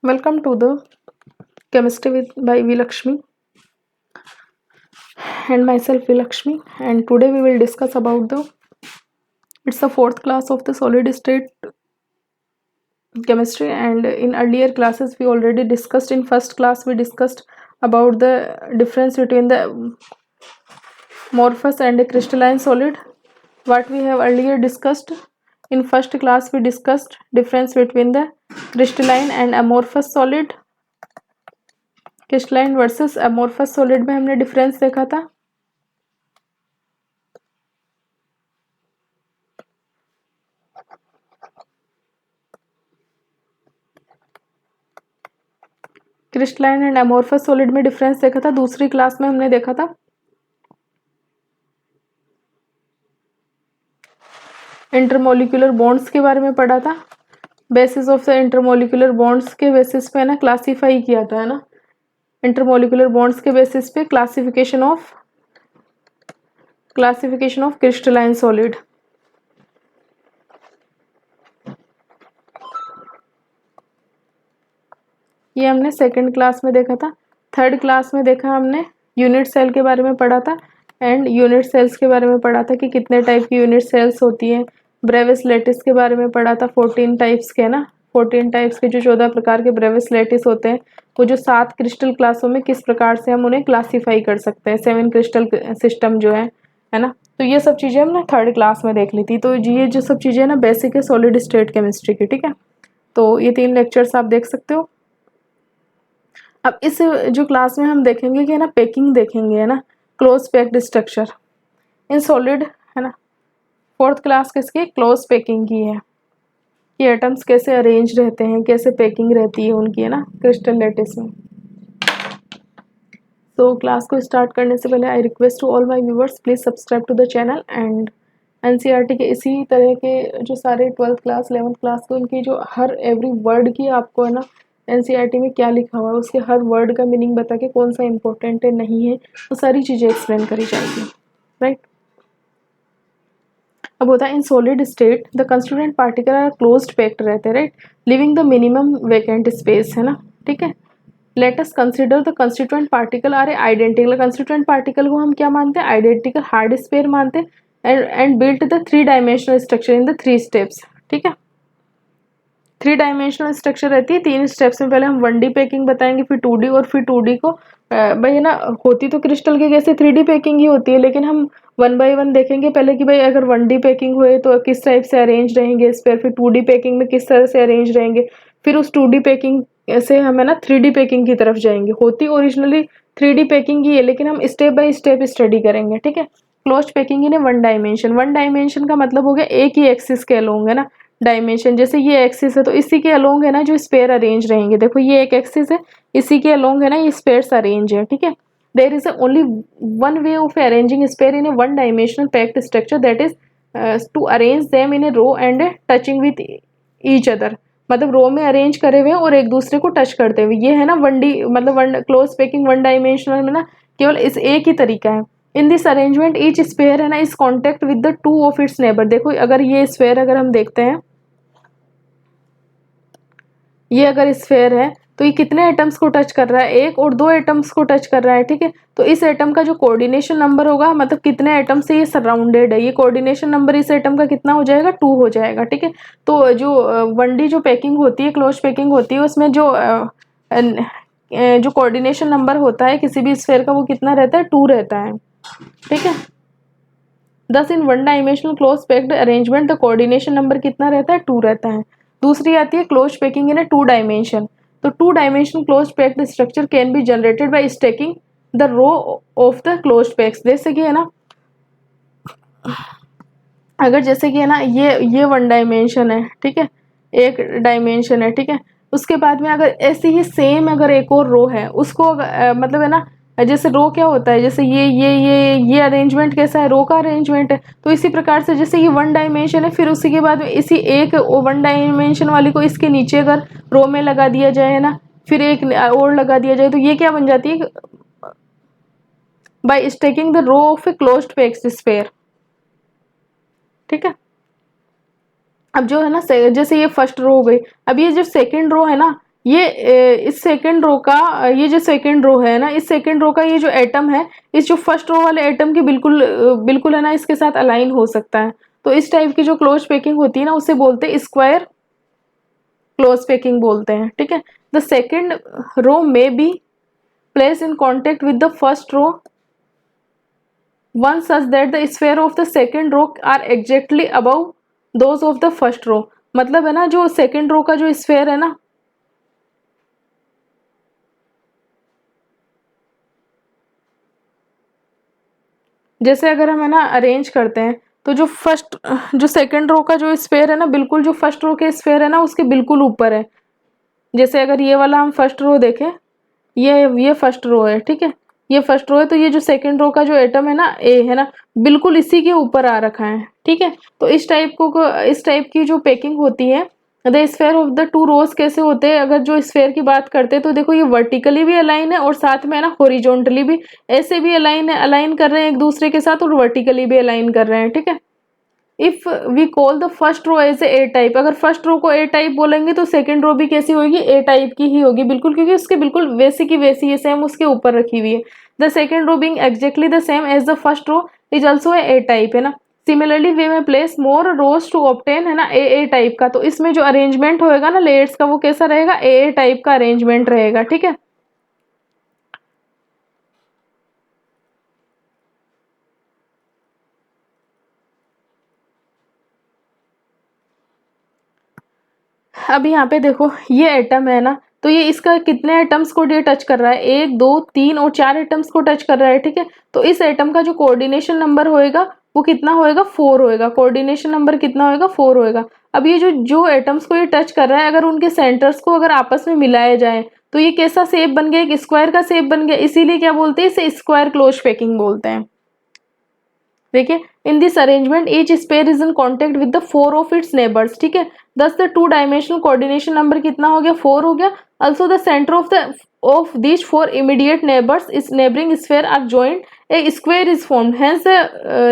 Welcome to the Chemistry by V. Lakshmi and myself V. Lakshmi, and today we will discuss about it's the fourth class of the solid state chemistry. And in earlier classes we already discussed. In first class we discussed about the difference between the amorphous and a crystalline solid. What we have earlier discussed in first class, we discussed difference between the crystalline and amorphous solid. Crystalline versus amorphous solid में हमने difference देखा था. Crystalline and amorphous solid में difference देखा था. दूसरी class में हमने देखा था इंटरमोलिकुलर बॉन्ड्स के बारे में पढ़ा था. Basis of the intermolecular bonds के बेसिस पे ना क्लासिफाई किया था, है ना. इंटरमोलिकुलर बॉन्ड्स के बेसिस पे क्लासिफिकेशन ऑफ क्रिस्टलाइन सॉलिड. ये हमने सेकंड क्लास में देखा था. थर्ड क्लास में देखा हमने यूनिट सेल के बारे में पढ़ा था. एंड यूनिट सेल्स के बारे में पढ़ा था कि कितने टाइप की यूनिट सेल्स होती हैं. ब्रेविस लेटिस के बारे में पढ़ा था. 14 टाइप्स के, ना. 14 टाइप्स के जो 14 प्रकार के ब्रेविस लेटिस होते हैं, वो जो 7 क्रिस्टल क्लासों में किस प्रकार से हम उन्हें क्लासीफाई कर सकते हैं. 7 क्रिस्टल सिस्टम जो है ना. तो ये सब चीज़ें हमने थर्ड क्लास में देख ली थी. तो ये जो सब चीज़ें ना बेसिक है सॉलिड स्टेट केमिस्ट्री की. ठीक है, तो ये 3 लेक्चर्स आप देख सकते हो. अब इस जो क्लास में हम देखेंगे कि, है ना, पैकिंग देखेंगे, है ना, close packed structure in solid, है ना. फोर्थ क्लास किसकी? क्लोज पैकिंग की है कि एटम्स कैसे अरेंज रहते हैं, कैसे पैकिंग रहती है उनकी, है ना, क्रिस्टल लेटिस में. तो क्लास को स्टार्ट करने से पहले I request to all my viewers, please subscribe to the channel. And NCERT के इसी तरह के जो सारे 12th क्लास 11th क्लास के उनकी जो हर एवरी वर्ड की आपको, है ना, एनसीईआरटी में क्या लिखा हुआ है उसके हर वर्ड का मीनिंग बता के कौन सा इंपॉर्टेंट है नहीं है, वो सारी चीज़ें एक्सप्लेन करी जाएगी. राइट. अब होता है in solid state the constituent particle are closed packed रहते हैं. Right. Living the minimum vacant space, है ना. ठीक है. Let us consider the constituent particle are identical. Constituent particle को हम क्या मानते हैं? आइडेंटिकल हार्ड स्फीयर मानते हैं. And built the 3 dimensional structure in the 3 steps. ठीक है. 3 डायमेंशनल स्ट्रक्चर रहती है 3 स्टेप्स में. पहले हम 1D पैकिंग बताएंगे, फिर 2D, और फिर 2D को भाई, है ना, होती तो क्रिस्टल के जैसे 3D पैकिंग ही होती है, लेकिन हम 1 बाय 1 देखेंगे पहले कि भाई अगर 1D पैकिंग हुए तो किस टाइप से अरेंज रहेंगे स्पेयर, फिर 2D पैकिंग में किस तरह से अरेंज रहेंगे, फिर उस 2D पैकिंग से हम, है ना, 3D पैकिंग की तरफ जाएंगे. होती ओरिजिनली 3D पैकिंग ही है, लेकिन हम स्टेप बाय स्टेप स्टडी करेंगे. ठीक है. Closed packing in 1 dimension. 1 dimension का मतलब हो गया एक ही एक्सिस के अलोंग, है ना, डायमेंशन. जैसे ये एक्सिस है तो इसी के अलोंग, है ना, जो स्पेयर अरेंज रहेंगे. देखो ये एक एक्सिस है, इसी के अलोंग, है ना, ये स्पेयर्स अरेंज है. ठीक है. There is only one way of arranging sphere in a 1 dimensional packed structure, that is to arrange them in a row and touching with each other. मतलब रो में अरेंज करे हुए और एक दूसरे को टच करते हुए. ये है ना 1D, मतलब 1 क्लोज पैकिंग 1 डायमेंशनल में ना केवल इस एक ही तरीका है. In this arrangement each sphere, है ना, is contact with the 2 of its neighbour. देखो अगर ये स्फेयर अगर हम देखते हैं, ये अगर स्फेयर है तो ये कितने एटम्स को टच कर रहा है? 1 और 2 एटम्स को टच कर रहा है. ठीक है. तो इस एटम का जो कोऑर्डिनेशन नंबर होगा, मतलब कितने एटम से ये सराउंडेड है, ये कोऑर्डिनेशन नंबर इस एटम का कितना हो जाएगा? 2 हो जाएगा. ठीक है. तो जो 1D जो पैकिंग होती है, क्लोज पैकिंग होती है, उसमें जो कोऑर्डिनेशन नंबर होता है किसी भी स्फेयर का वो कितना रहता है? 2 रहता है. ठीक है. Thus in 1 dimensional close packed arrangement the coordination number कितना रहता है? 2 रहता है. दूसरी आती है close packing in a 2 dimension. तो 2 dimensional close packed structure can be generated by stacking the row of the close packs. जैसे कि, है ना, अगर जैसे कि, है ना, ये 1 डायमेंशन है. ठीक है. एक डायमेंशन है. ठीक है. उसके बाद में अगर ऐसे ही सेम अगर एक और रो है उसको मतलब, है ना, जैसे रो क्या होता है, जैसे ये अरेंजमेंट कैसा है? रो का अरेंजमेंट है. तो इसी प्रकार से जैसे ये 1 डायमेंशन है, फिर उसी के बाद में इसी एक 1 डायमेंशन वाली को इसके नीचे अगर रो में लगा दिया जाए, है ना, फिर एक और लगा दिया जाए, तो ये क्या बन जाती है? By stacking the row of a closed packed sphere. ठीक है. अब जो है ना जैसे ये फर्स्ट रो हो गई, अब ये जो सेकंड रो है ना, इस सेकंड रो का ये जो सेकंड रो है ना, इस सेकंड रो का ये जो एटम है, इस जो फर्स्ट रो वाले एटम की बिल्कुल है ना इसके साथ अलाइन हो सकता है। तो इस टाइप की जो क्लोज पैकिंग होती है ना, उसे बोलते हैं स्क्वायर क्लोज पैकिंग बोलते हैं, ठीक है। The second row may be place in contact with the first row one such that the sphere of the second row are exactly above those of the first row. मतलब है ना, जो second row का जो sphere है ना, जैसे अगर हम है ना अरेंज करते हैं, तो जो सेकंड रो का जो स्फेयर है ना, बिल्कुल जो फर्स्ट रो के स्फेयर है ना उसके बिल्कुल ऊपर है। जैसे अगर ये वाला हम फर्स्ट रो देखें, ये फर्स्ट रो है, ठीक है, ये फर्स्ट रो है, तो ये जो सेकंड रो का जो एटम है ना, ए है ना, बिल्कुल इसी के ऊपर आ रखा है, ठीक है। तो इस टाइप की जो पैकिंग होती है, the sphere of the two rows कैसे होते हैं, अगर जो स्फेयर की बात करते हैं तो देखो ये वर्टिकली भी अलाइन है और साथ में है ना हॉरिजॉन्टली भी, ऐसे भी अलाइन कर रहे हैं एक दूसरे के साथ, और वर्टिकली भी अलाइन कर रहे हैं, ठीक है। If we call the first row as A type, अगर फर्स्ट रो को ए टाइप बोलेंगे तो सेकंड रो भी कैसी होगी, ए टाइप की ही होगी, बिल्कुल, क्योंकि उसके बिल्कुल वैसी की वैसी है, सेम उसके ऊपर रखी हुई है। The second row being exactly the same as the first row is also A type, है ना। Similarly we may place more rows to obtain, है ना, ए टाइप का, तो इसमें जो अरेंजमेंट होएगा ना लेयर्स का, वो कैसा रहेगा, ए टाइप का अरेंजमेंट रहेगा, ठीक है। अब यहाँ पे देखो ये एटम है ना, तो ये इसका कितने एटम्स को ये टच कर रहा है, 1 2 3 और 4 एटम्स को टच कर रहा है, ठीक है। तो इस एटम का जो कोऑर्डिनेशन नंबर होएगा वो कितना होएगा, 4 होएगा। कोऑर्डिनेशन नंबर कितना होएगा, 4 होएगा। अब ये जो जो एटम्स को ये टच कर रहा है, अगर उनके सेंटर्स को अगर आपस में मिलाया जाए तो ये कैसा शेप बन गया, एक स्क्वायर का शेप बन गया, इसीलिए क्या बोलते हैं, इसे स्क्वायर क्लोज पैकिंग बोलते हैं। देखिए, in this arrangement each sphere is in contact with the 4 of its neighbours, ठीक है। Thus the two dimensional coordination number कितना हो गया, 4 हो गया। Also the centre of these 4 immediate neighbours is neighbouring sphere are joint, a square is formed, hence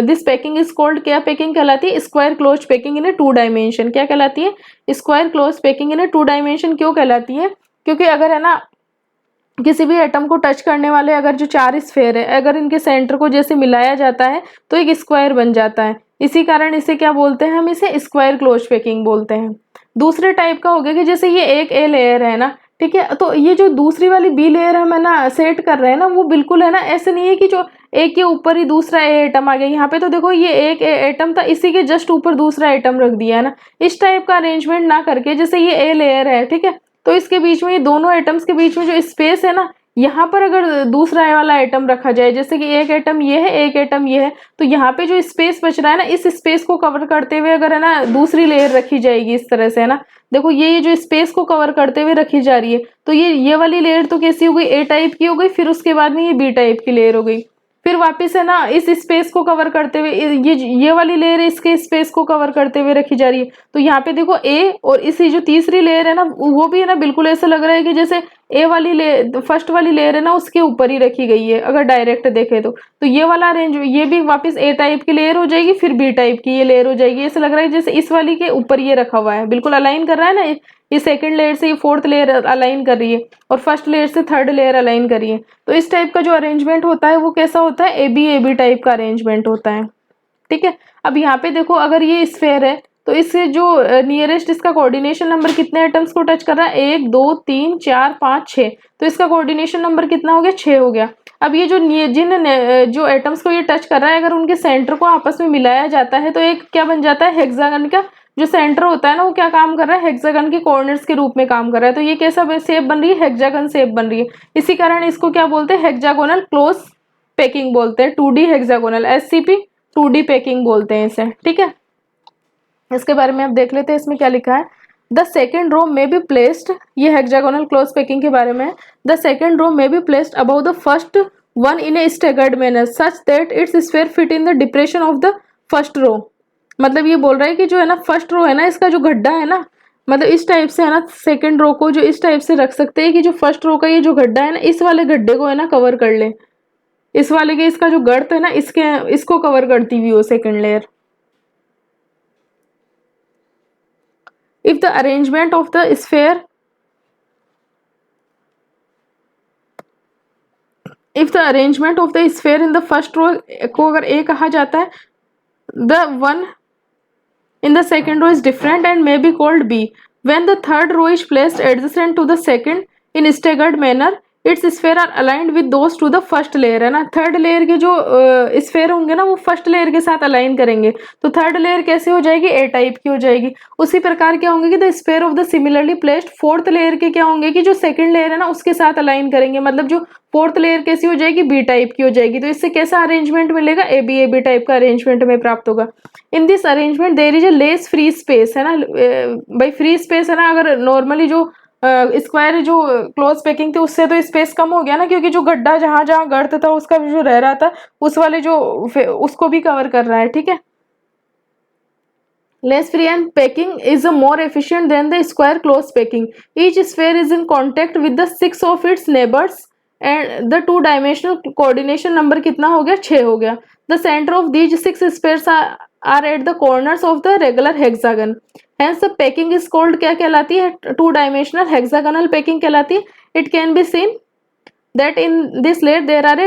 this packing is called, क्या packing कहलाती है, square close packing in a 2 dimension. क्या कहलाती है, square close packing in a 2 dimension. क्यों कहलाती है, क्योंकि अगर है ना किसी भी एटम को टच करने वाले अगर जो 4 स्फेयर है, अगर इनके सेंटर को जैसे मिलाया जाता है तो एक स्क्वायर बन जाता है, इसी कारण इसे क्या बोलते हैं, हम इसे स्क्वायर क्लोज पैकिंग बोलते हैं। दूसरे टाइप का हो गया कि जैसे ये एक ए लेयर है ना, ठीक है, तो ये जो दूसरी वाली बी लेयर हम है ना सेट कर रहे हैं ना, वो बिल्कुल है ना ऐसे नहीं है कि जो एक के ऊपर ही दूसरा ए एटम आ गया। यहाँ पे तो देखो ये एक एटम था, इसी के जस्ट ऊपर दूसरा एटम रख दिया है ना। इस टाइप का अरेंजमेंट ना करके, जैसे ये ए लेयर है, ठीक है, तो इसके बीच में, ये दोनों एटम्स के बीच में जो स्पेस है ना, यहाँ पर अगर दूसरा वाला एटम रखा जाए, जैसे कि एक एटम ये है, एक एटम ये है, तो यहाँ पे जो स्पेस बच रहा है ना, इस स्पेस को कवर करते हुए अगर है ना दूसरी लेयर रखी जाएगी इस तरह से, है ना, देखो ये जो स्पेस को कवर करते हुए रखी जा रही है, तो ये वाली लेयर तो कैसी हो गई, ए टाइप की हो गई, फिर उसके बाद में ये बी टाइप की लेयर हो गई, फिर वापस है ना इस स्पेस को कवर करते हुए ये वाली लेयर इसके स्पेस को कवर करते हुए रखी जा रही है। तो यहाँ पे देखो ए, और इसी जो तीसरी लेयर है ना, वो भी है ना बिल्कुल ऐसा लग रहा है कि जैसे ए वाली लेयर, फर्स्ट वाली लेयर है ना, उसके ऊपर ही रखी गई है अगर डायरेक्ट देखे तो ये वाला अरेंज, ये भी वापस ए टाइप की लेयर हो जाएगी, फिर बी टाइप की ये लेयर हो जाएगी। ऐसा लग रहा है जैसे इस वाली के ऊपर ये रखा हुआ है, बिल्कुल अलाइन कर रहा है ना, ये सेकंड लेयर से ये फोर्थ लेयर अलाइन कर रही है, और फर्स्ट लेयर से थर्ड लेयर अलाइन कर रही है। तो इस टाइप का जो अरेंजमेंट होता है वो कैसा होता है, ए बी टाइप का अरेंजमेंट होता है, ठीक है। अब यहाँ पे देखो अगर ये स्फेयर है, तो इससे जो नियरेस्ट इसका कोऑर्डिनेशन नंबर कितने एटम्स को टच कर रहा है, 1 2 3 4 5 6, तो इसका कोऑर्डिनेशन नंबर कितना हो गया, 6 हो गया। अब ये जो एटम्स को ये टच कर रहा है, अगर उनके सेंटर को आपस में मिलाया जाता है तो एक क्या बन जाता है, हेक्सागन का जो सेंटर होता है ना, वो क्या काम कर रहा है, हेक्सागन के कॉर्नर्स के रूप में काम कर रहा है। तो ये कैसा शेप बन रही है, हेक्सागन शेप बन रही है। इसी कारण इसको क्या बोलते हैं, हेक्सागोनल क्लोज पैकिंग बोलते हैं, 2D hexagonal, SCP 2D packing बोलते हैं इसे, ठीक है। इसके बारे में आप देख लेते हैं, इसमें क्या लिखा है, the second row may be placed, ये हेक्सागोनल क्लोज पैकिंग के बारे में, the second row may be placed above the first one in a staggered manner such that its sphere fit in the depression of the first row. मतलब ये बोल रहा है कि जो है ना फर्स्ट रो है ना, इसका जो गड्ढा है ना, मतलब इस टाइप से है ना, सेकंड रो को जो इस टाइप से रख सकते हैं कि जो फर्स्ट रो का ये जो गड्ढा है ना, इस वाले गड्ढे को है ना कवर कर ले, इस वाले के इसका जो गर्त है ना, इसको कवर करती हुई हो second layer. If the arrangement of the sphere if the arrangement of the sphere in the first row को अगर ए कहा जाता है, the one in the second row is different and may be called B. When the third row is placed adjacent to the second in staggered manner, its sphere are aligned with those to the first layer, है ना। Third layer के जो sphere होंगे ना वो first layer के साथ align करेंगे, तो थर्ड लेयर कैसे हो जाएगी, ए टाइप की हो जाएगी। उसी प्रकार क्या होंगे कि the sphere of the similarly placed fourth layer के क्या होंगे कि जो सेकंड लेयर है ना उसके साथ अलाइन करेंगे, मतलब जो फोर्थ लेयर कैसी हो जाएगी, बी टाइप की हो जाएगी। तो इससे कैसा अरेंजमेंट मिलेगा, ए बी टाइप का अरेंजमेंट में प्राप्त होगा। In this arrangement there is a less free space, है ना। भाई फ्री स्पेस है ना, अगर नॉर्मली जो स्क्वायर जो क्लोज पैकिंग थी उससे तो स्पेस कम हो गया ना, क्योंकि जो गड्ढा जहां जहां गर्त था उसका जो रह रहा था उस वाले जो उसको भी कवर कर रहा है, ठीक है। Less free and packing is more efficient than the square close packing. Each sphere is in contact with the 6 of its neighbors and the two dimensional coordination number कितना हो गया, 6 हो गया। The center of these 6 spheres are at the corners of the regular hexagon. Hence the packing is called क्या कहलाती है, two dimensional hexagonal packing कहलाती है। It can be seen that in this layer there are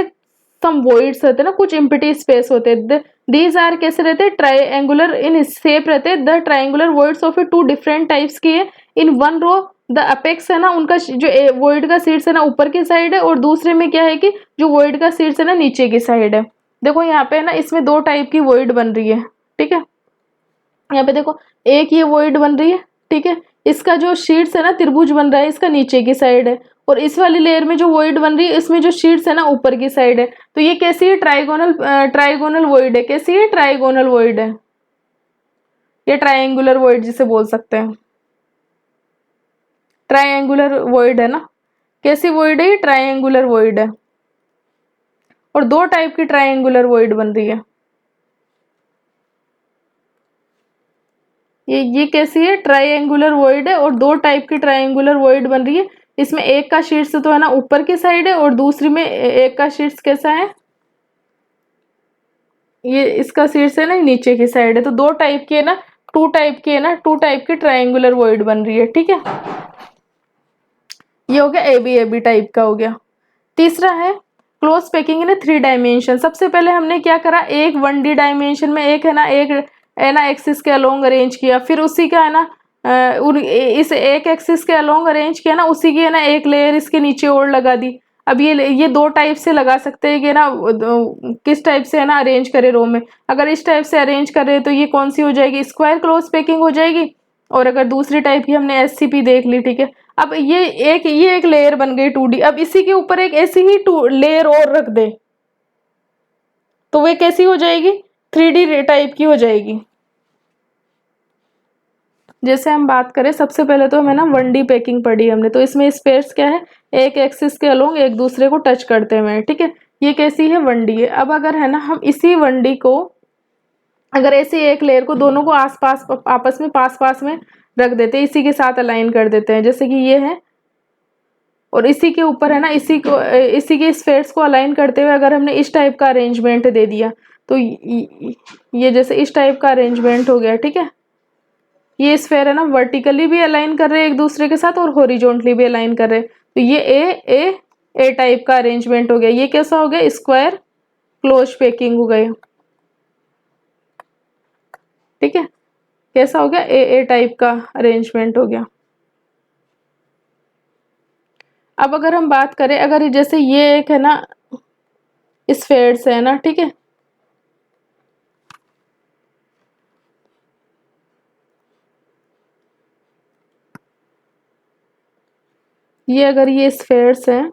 some voids होते हैं ना, कुछ empty space होते हैं। These are कैसे रहते हैं, triangular in shape रहते हैं। The triangular voids of two different types की है। In one row the apex है ना उनका जो void का शीर्ष है ना ऊपर की साइड है, और दूसरे में क्या है कि जो void का शीर्ष है ना नीचे की साइड है। देखो यहाँ पे है ना इसमें दो टाइप की void बन रही है, ठीक है। यहाँ पे देखो एक ये void बन रही है, ठीक है। इसका जो शीर्ष है ना त्रिभुज बन रहा है, इसका नीचे की साइड है, और इस वाली लेयर में जो वॉइड बन रही है इसमें जो शीट्स है ना ऊपर की साइड है। तो ये कैसी है, ट्राइगोनल वॉइड है। कैसी है, ट्राइगोनल वॉइड है। ये ट्रायंगुलर वॉइड जिसे बोल सकते हैं, ट्रायंगुलर वॉइड है ना। कैसी वॉइड है, ये ट्रायंगुलर वॉइड है, और दो टाइप की ट्रायंगुलर वॉइड बन रही है। ये कैसी है, ट्रायंगुलर वॉइड है, और दो टाइप की ट्रायंगुलर वॉइड बन रही है। इसमें एक का शीर्ष तो है ना ऊपर की साइड है, और दूसरी में एक का शीर्ष कैसा है, ये इसका शीर्ष है ना नीचे की साइड है। तो दो टाइप की है ना, टू टाइप की ट्रायंगुलर वॉइड बन रही है, ठीक है। ये हो गया ए बी टाइप का हो गया। तीसरा है क्लोज पैकिंग इन 3 डायमेंशन। सबसे पहले हमने क्या करा, एक 1D डायमेंशन में एक है ना एक्सिस के अलोंग अरेंज किया, फिर उसी का है ना इस एक एक्सिस के अलोंग अरेंज किया ना, उसी की है ना एक लेयर इसके नीचे और लगा दी। अब ये दो टाइप से लगा सकते हैं कि ना किस टाइप से है ना अरेंज करे रो में। अगर इस टाइप से अरेंज करे तो ये कौन सी हो जाएगी, स्क्वायर क्लोज पैकिंग हो जाएगी। और अगर दूसरी टाइप की हमने SCP देख ली, ठीक है। अब ये एक लेयर बन गई 2D। अब इसी के ऊपर एक ऐसी ही लेयर और रख दे तो वे कैसी हो जाएगी, 3D टाइप की हो जाएगी। जैसे हम बात करें, सबसे पहले तो हमें ना 1D पैकिंग पढ़ी हमने, तो इसमें स्पेयर्स क्या है, एक एक्सिस के अलोंग एक दूसरे को टच करते हुए, ठीक है। ये कैसी है, 1D है। अब अगर है ना हम इसी 1D को अगर ऐसे एक लेयर को दोनों को आसपास आपस में पास में रख देते हैं, इसी के साथ अलाइन कर देते हैं, जैसे कि ये है, और इसी के ऊपर है ना इसी के स्फेयर्स को अलाइन करते हुए अगर हमने इस टाइप का अरेंजमेंट दे दिया, तो ये जैसे इस टाइप का अरेंजमेंट हो गया, ठीक है। ये स्फेयर है ना वर्टिकली भी अलाइन कर रहे हैं एक दूसरे के साथ, और हॉरिजॉन्टली भी अलाइन कर रहे हैं। तो ये ए टाइप का अरेंजमेंट हो गया। ये कैसा हो गया, स्क्वायर क्लोज पैकिंग हो गया, ठीक है। कैसा हो गया, ए टाइप का अरेंजमेंट हो गया। अब अगर हम बात करें, अगर जैसे ये एक है ना स्फेयर से है ना, ठीक है, ये अगर ये स्फेयर्स हैं,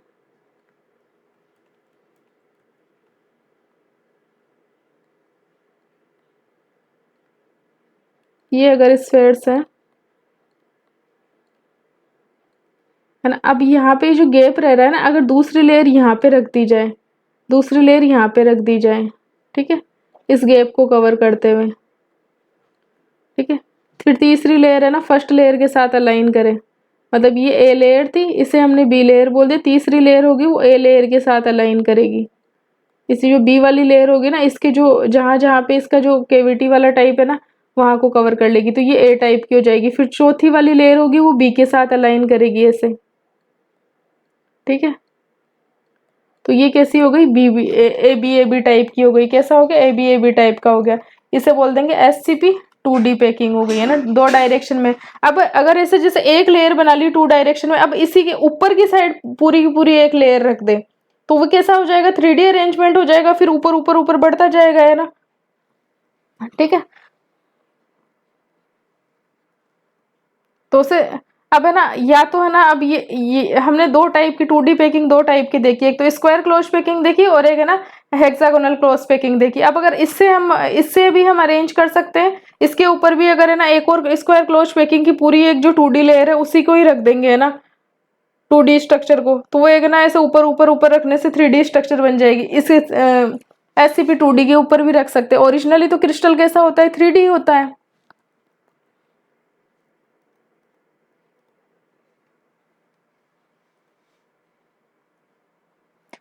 ये अगर स्फेयर्स हैं, है ना। अब यहाँ पे जो गैप रह रहा है ना, अगर दूसरी लेयर यहाँ पे रख दी जाए, दूसरी लेयर यहाँ पे रख दी जाए, ठीक है, इस गैप को कवर करते हुए, ठीक है। फिर तीसरी लेयर है ना फर्स्ट लेयर के साथ अलाइन करें, मतलब ये ए लेयर थी, इसे हमने बी लेयर बोल दिया। तीसरी लेयर होगी वो ए लेयर के साथ अलाइन करेगी। इसी जो बी वाली लेयर होगी ना, इसके जो जहाँ जहाँ पे इसका जो केविटी वाला टाइप है ना वहां को कवर कर लेगी, तो ये ए टाइप की हो जाएगी। फिर चौथी वाली लेयर होगी वो बी के साथ अलाइन करेगी ऐसे, ठीक है। तो ये कैसी हो गई, B B A B A B type की हो गई। कैसा हो गया, ए बी टाइप का हो गया। इसे बोल देंगे SCP 2D पैकिंग हो गई है ना, 2 डायरेक्शन में। अब अगर ऐसे जैसे एक लेयर बना ली 2 डायरेक्शन में, अब इसी के ऊपर की साइड पूरी की पूरी एक लेयर रख दे तो वो कैसा हो जाएगा, 3D अरेंजमेंट हो जाएगा, फिर ऊपर ऊपर ऊपर बढ़ता जाएगा, है ना। ठीक है, तो उसे अब है ना, या तो है ना, अब ये हमने 2 टाइप की 2D पैकिंग 2 टाइप की देखी, एक तो स्क्वायर क्लोज पैकिंग देखी और एक है ना हेक्सागोनल क्लोज पैकिंग देखी। अब अगर इससे भी हम अरेंज कर सकते हैं, इसके ऊपर भी अगर है ना एक और स्क्वायर क्लोज पैकिंग की पूरी एक जो 2D लेयर है उसी को ही रख देंगे, है ना, 2D स्ट्रक्चर को, तो वो एक ना ऐसे ऊपर ऊपर ऊपर रखने से 3D स्ट्रक्चर बन जाएगी। इसे SCP 2D के ऊपर भी रख सकते हैं। ओरिजिनली तो क्रिस्टल कैसा होता है, 3D होता है।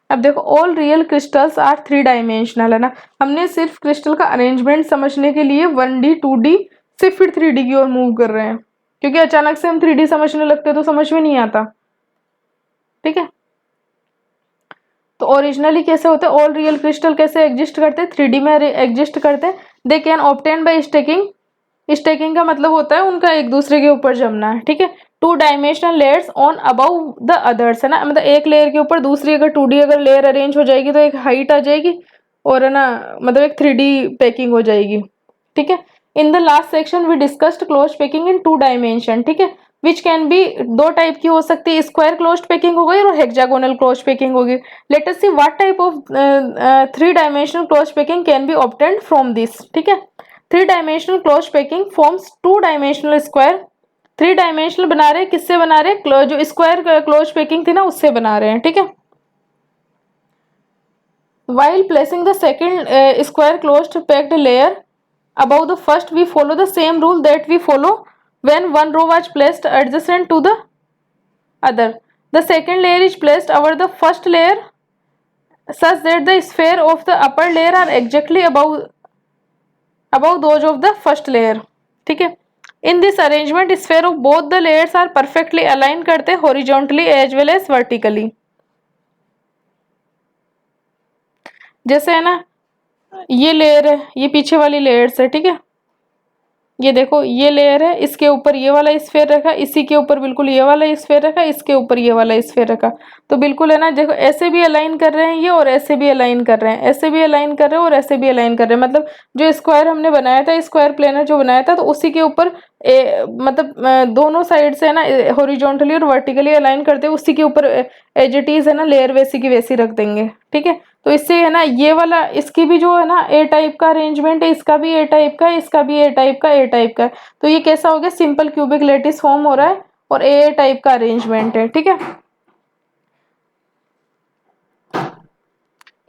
अब देखो, all real crystals are 3 dimensional, है ना। हमने सिर्फ क्रिस्टल का अरेंजमेंट समझने के लिए 1D 2D से फिर 3D की ओर मूव कर रहे हैं, क्योंकि अचानक से हम 3D समझने लगते तो समझ में नहीं आता। ठीक है, तो ओरिजिनली कैसे होते हैं, ऑल रियल क्रिस्टल कैसे एग्जिस्ट करते हैं, 3D में एग्जिस्ट करते हैं। They can obtain bye stacking, stacking का मतलब होता है उनका एक दूसरे के ऊपर जमना है। ठीक है, 2 dimensional layers on above the others, है ना, मतलब एक लेयर के ऊपर दूसरी अगर 2D अगर लेयर अरेंज हो जाएगी तो एक हाइट आ जाएगी और है ना, मतलब एक 3D पैकिंग हो जाएगी। ठीक है, in the last section we discussed close packing in 2 dimension. ठीक है, विच कैन बी 2 टाइप की हो सकती है, स्क्वायर क्लोज्ड पैकिंग हो गई और हेक्सागोनल क्लोज पैकिंग होगी। Let us see what type of 3 dimensional close packing can be obtained from this. ठीक है, 3 dimensional close packing forms 2 dimensional square. 3 dimensional बना रहे हैं, किससे बना रहे हैं, जो स्क्वायर क्लोज पैकिंग थी ना उससे बना रहे हैं। ठीक है, while placing the second square closed packed layer above the first, we follow the same rule that we follow when one row was placed adjacent to the other. The second layer is placed over the first layer such that the sphere of the upper layer are exactly above those of the first layer. ठीक है, in this arrangement sphere of both the layers are perfectly aligned करते horizontally as well as vertically। जैसे है ना, ये layer है, ये पीछे वाली लेयर्स है। ठीक है, ये देखो ये लेयर है, इसके ऊपर ये वाला स्फेयर रखा, इसी के ऊपर बिल्कुल ये वाला स्फेयर रखा, इसके ऊपर ये वाला स्फेयर रखा, तो बिल्कुल है ना, देखो ऐसे भी अलाइन कर रहे हैं ये और ऐसे भी अलाइन कर रहे हैं, ऐसे भी अलाइन कर रहे हैं और ऐसे भी अलाइन कर रहे हैं। मतलब जो स्क्वायर हमने बनाया था, स्क्वायर प्लेनर जो बनाया था, तो उसी के ऊपर मतलब दोनों साइड से है ना हॉरिजॉन्टली और वर्टिकली अलाइन करते हैं, उसी के ऊपर एज इट इज है ना लेयर वैसी की वैसी रख देंगे। ठीक है, तो इससे है ना ये वाला, इसकी भी जो है ना ए टाइप का अरेंजमेंट है, इसका भी ए टाइप का है, इसका भी ए टाइप का, ए टाइप का है। तो ये कैसा हो गया, सिंपल क्यूबिक लैटिस फॉर्म हो रहा है और ए टाइप का अरेंजमेंट है। ठीक है,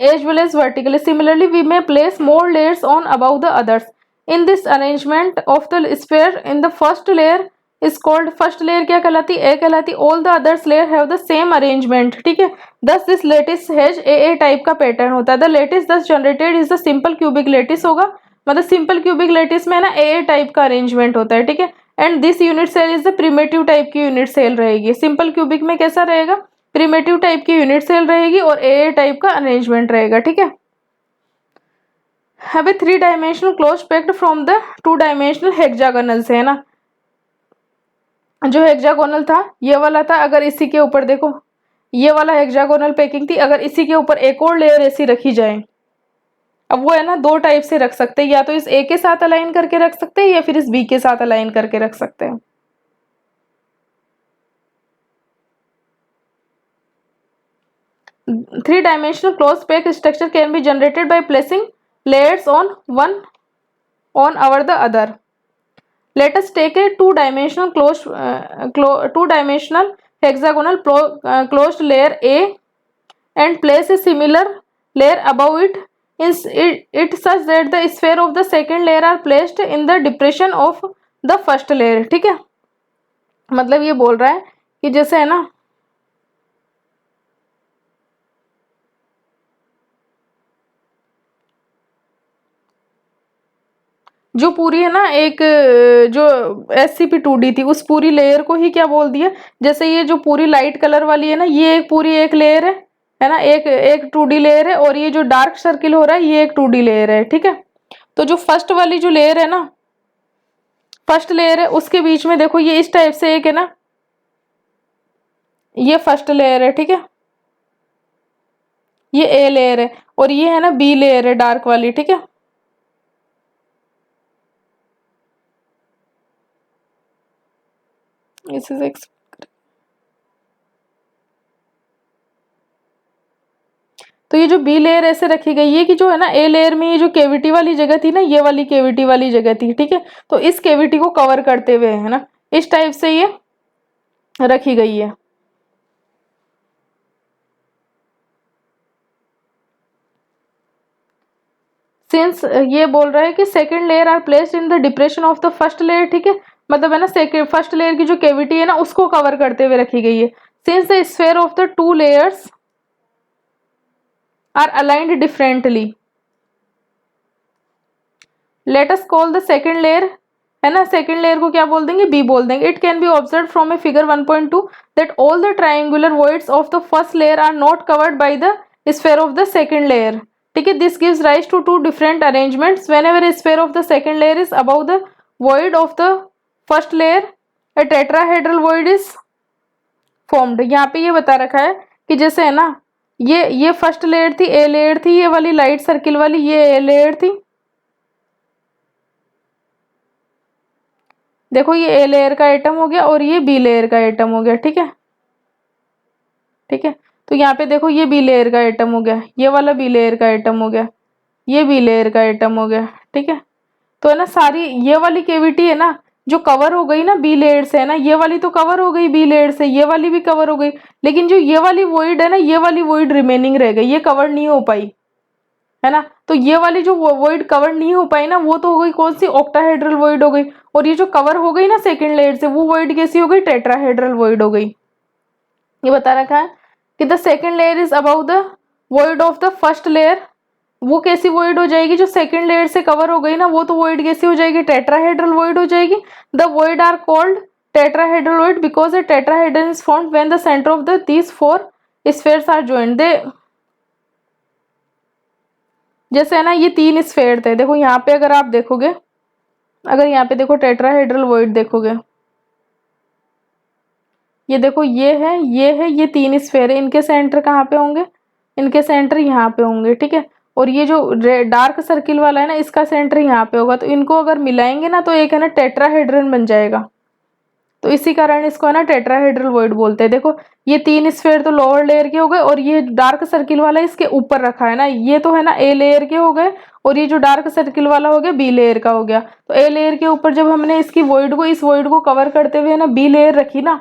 as well as vertically. Similarly, we may place more layers on above the others. In this arrangement of the sphere, in the first layer is called, first layer क्या कहलाती, A कहलाती, all the others layer have the same arrangement। ठीक है, thus this lattice has A type का pattern होता है। The lattice thus generated is the simple cubic lattice होगा, मतलब सिंपल क्यूबिक लेटिस में ना ए टाइप का अरेंजमेंट होता है। ठीक है, and this unit cell is the primitive type की यूनिट सेल रहेगी। सिंपल क्यूबिक में कैसा रहेगा, प्रिमेटिव टाइप की यूनिट सेल रहेगी और ए टाइप का अरेंजमेंट रहेगा। ठीक है, अब 3 dimensional close packed from the 2 dimensional hexagonal से, है ना, जो हेक्सागोनल था ये वाला था, अगर इसी के ऊपर देखो ये वाला हेक्सागोनल पैकिंग थी, अगर इसी के ऊपर एक और लेयर ऐसी रखी जाए, अब वो है ना 2 टाइप से रख सकते हैं, या तो इस ए के साथ अलाइन करके रख सकते हैं या फिर इस बी के साथ अलाइन करके रख सकते हैं। 3 dimensional closed pack structure can be generated by placing layers on one on over the other. Let us take a 2 dimensional hexagonal closed layer A and place a similar layer above it such that the sphere of the second layer are placed in the depression of the first layer। ठीक है, मतलब ये बोल रहा है कि जैसे है ना, जो पूरी है ना एक जो SCP-2D थी उस पूरी लेयर को ही क्या बोल दिया, जैसे ये जो पूरी लाइट कलर वाली है ना, ये एक पूरी एक लेयर है, है ना, एक एक 2D लेयर है और ये जो डार्क सर्किल हो रहा है ये एक 2D लेयर है, ठीक है। तो जो फर्स्ट वाली जो लेयर है ना, फर्स्ट लेयर है, उसके बीच में देखो ये इस टाइप से एक है ना, ये फर्स्ट लेयर है, ठीक है, ये ए लेयर है, और ये है ना बी लेयर है डार्क वाली, ठीक है। इस तो ये जो बी लेयर ऐसे रखी गई है कि जो है ना ए लेयर में ये जो केविटी वाली जगह थी ना, ये वाली केविटी वाली जगह थी, ठीक है। तो इस केविटी को कवर करते हुए है ना इस टाइप से ये रखी गई है। सिंस ये बोल रहा है कि second layer are placed in the depression of the first layer, ठीक है, मतलब है ना सेकंड फर्स्ट लेयर की जो केविटी है ना उसको कवर करते हुए रखी गई है। Since the sphere of the two layers are aligned differently, let us call the second layer, है ना, सेकंड लेयर को क्या बोल देंगे, बी बोल देंगे। It can be observe from a figure 1.2 that all the triangular voids of the first layer are not covered by the sphere of the second layer, ठीक है। This gives rise to two different arrangements whenever a sphere of the second layer is above the void of the first layer a tetrahedral void is formed। यहाँ पे ये बता रखा है कि जैसे है ना ये फर्स्ट लेयर थी, ए लेयर थी, ये वाली लाइट सर्किल वाली ये ए लेयर थी, देखो ये ए लेयर का एटम हो गया और ये बी लेयर का एटम हो गया, ठीक है, ठीक है। तो यहाँ पे देखो ये बी लेयर का एटम हो गया, ये वाला बी लेयर का एटम हो गया, ये बी लेयर का एटम हो गया, ठीक है। तो है ना सारी ये वाली केविटी है ना जो कवर हो गई ना बी लेयर से, है ना, ये वाली तो कवर हो गई बी लेयर से, ये वाली भी कवर हो गई, लेकिन जो ये वाली वॉइड है ना ये वाली वॉइड रिमेनिंग रह गई, ये कवर नहीं हो पाई, है ना। तो ये वाली जो वॉइड कवर नहीं हो पाई ना वो तो हो गई कौन सी, ऑक्टाहेड्रल वॉइड हो गई, और ये जो कवर हो गई ना सेकंड लेयर से वो वॉइड कैसी हो गई, टेट्राहेड्रल वॉइड हो गई। ये बता रखा है कि the second layer is about the void of the first layer, वो कैसी वॉइड हो जाएगी, जो सेकंड लेयर से कवर हो गई ना वो तो वॉइड कैसी हो जाएगी, टेट्राहेड्रल वॉइड हो जाएगी। The void are called tetrahedral void because a tetrahedron is found when the centre of the these four spheres are joined. दे जैसे है ना ये तीन स्फीयर थे, देखो यहाँ पे अगर आप देखोगे, अगर यहाँ पे देखो टेट्राहेड्रल वॉइड देखोगे, ये देखो ये है ये है, ये तीन स्फीयर है, इनके सेंटर कहाँ पे होंगे, इनके सेंटर यहाँ पे होंगे, ठीक है। और ये जो डार्क सर्किल वाला है ना इसका सेंटर यहाँ पे होगा, तो इनको अगर मिलाएंगे ना तो एक है ना टेट्राहेड्रन बन जाएगा, तो इसी कारण इसको है ना टेट्राहेड्रल वॉइड बोलते हैं। देखो ये तीन स्फीयर तो लोअर लेयर के हो गए और ये डार्क सर्किल वाला इसके ऊपर रखा है ना, ये तो है ना ए लेयर के हो गए और ये जो डार्क सर्किल वाला हो गया बी लेयर का हो गया। तो ए लेयर के ऊपर जब हमने इसकी वॉइड को इस वॉइड को कवर करते हुए ना बी लेयर रखी ना,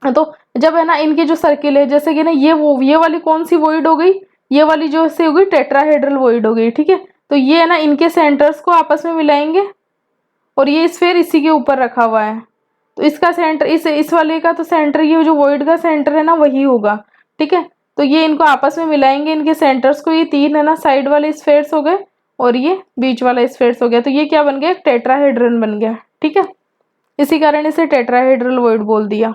तो जब है ना इनकी जो सर्किल है जैसे कि ना ये वाली कौन सी वॉइड हो गई, ये वाली जो से हो गई टेट्राहेड्रल वॉइड हो गई, ठीक है। तो ये है ना इनके सेंटर्स को आपस में मिलाएंगे और ये स्फीयर इसी के ऊपर रखा हुआ है, तो इसका सेंटर इस वाले का तो सेंटर ये जो वॉइड का सेंटर है ना वही होगा, ठीक है। तो ये इनको आपस में मिलाएंगे इनके सेंटर्स को, ये तीन है ना साइड वाले स्फीयर्स हो गए और ये बीच वाला स्फीयर्स हो गया, तो ये क्या बन गया, एक टेट्राहेड्रन बन गया, ठीक है। इसी कारण इसे टेट्राहेड्रल वॉइड बोल दिया।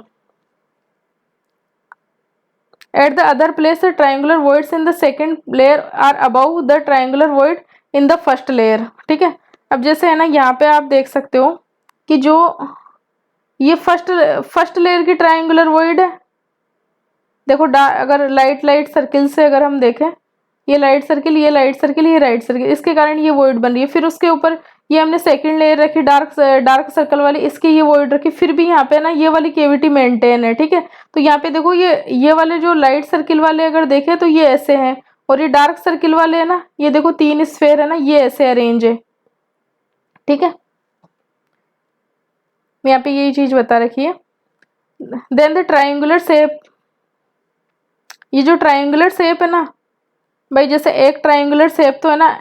At the other place, the triangular voids in the second layer are above the triangular void in the first layer, ठीक है। अब जैसे है ना यहाँ पे आप देख सकते हो कि जो ये फर्स्ट लेयर की ट्रायंगुलर वॉइड है, देखो अगर लाइट सर्किल से अगर हम देखें, ये लाइट सर्किल ये लाइट सर्किल ये राइट सर्किल, इसके कारण ये वॉइड बन रही है। फिर उसके ऊपर ये हमने सेकंड लेयर रखी डार्क सर्कल वाली, इसकी ये वॉइड रखी, फिर भी यहाँ पे ना ये वाली केविटी मेंटेन है, ठीक है। तो यहाँ पे देखो ये वाले जो लाइट सर्किल वाले अगर देखें तो ये ऐसे हैं और ये डार्क सर्किल वाले है ना, ये देखो तीन स्फीयर है ना ये ऐसे अरेंज है, ठीक है। यहाँ पे यही चीज बता रखी है। देन द ट्राइंगुलर शेप, ये जो ट्राइंगुलर शेप है ना भाई, जैसे एक ट्राइंगुलर शेप तो है ना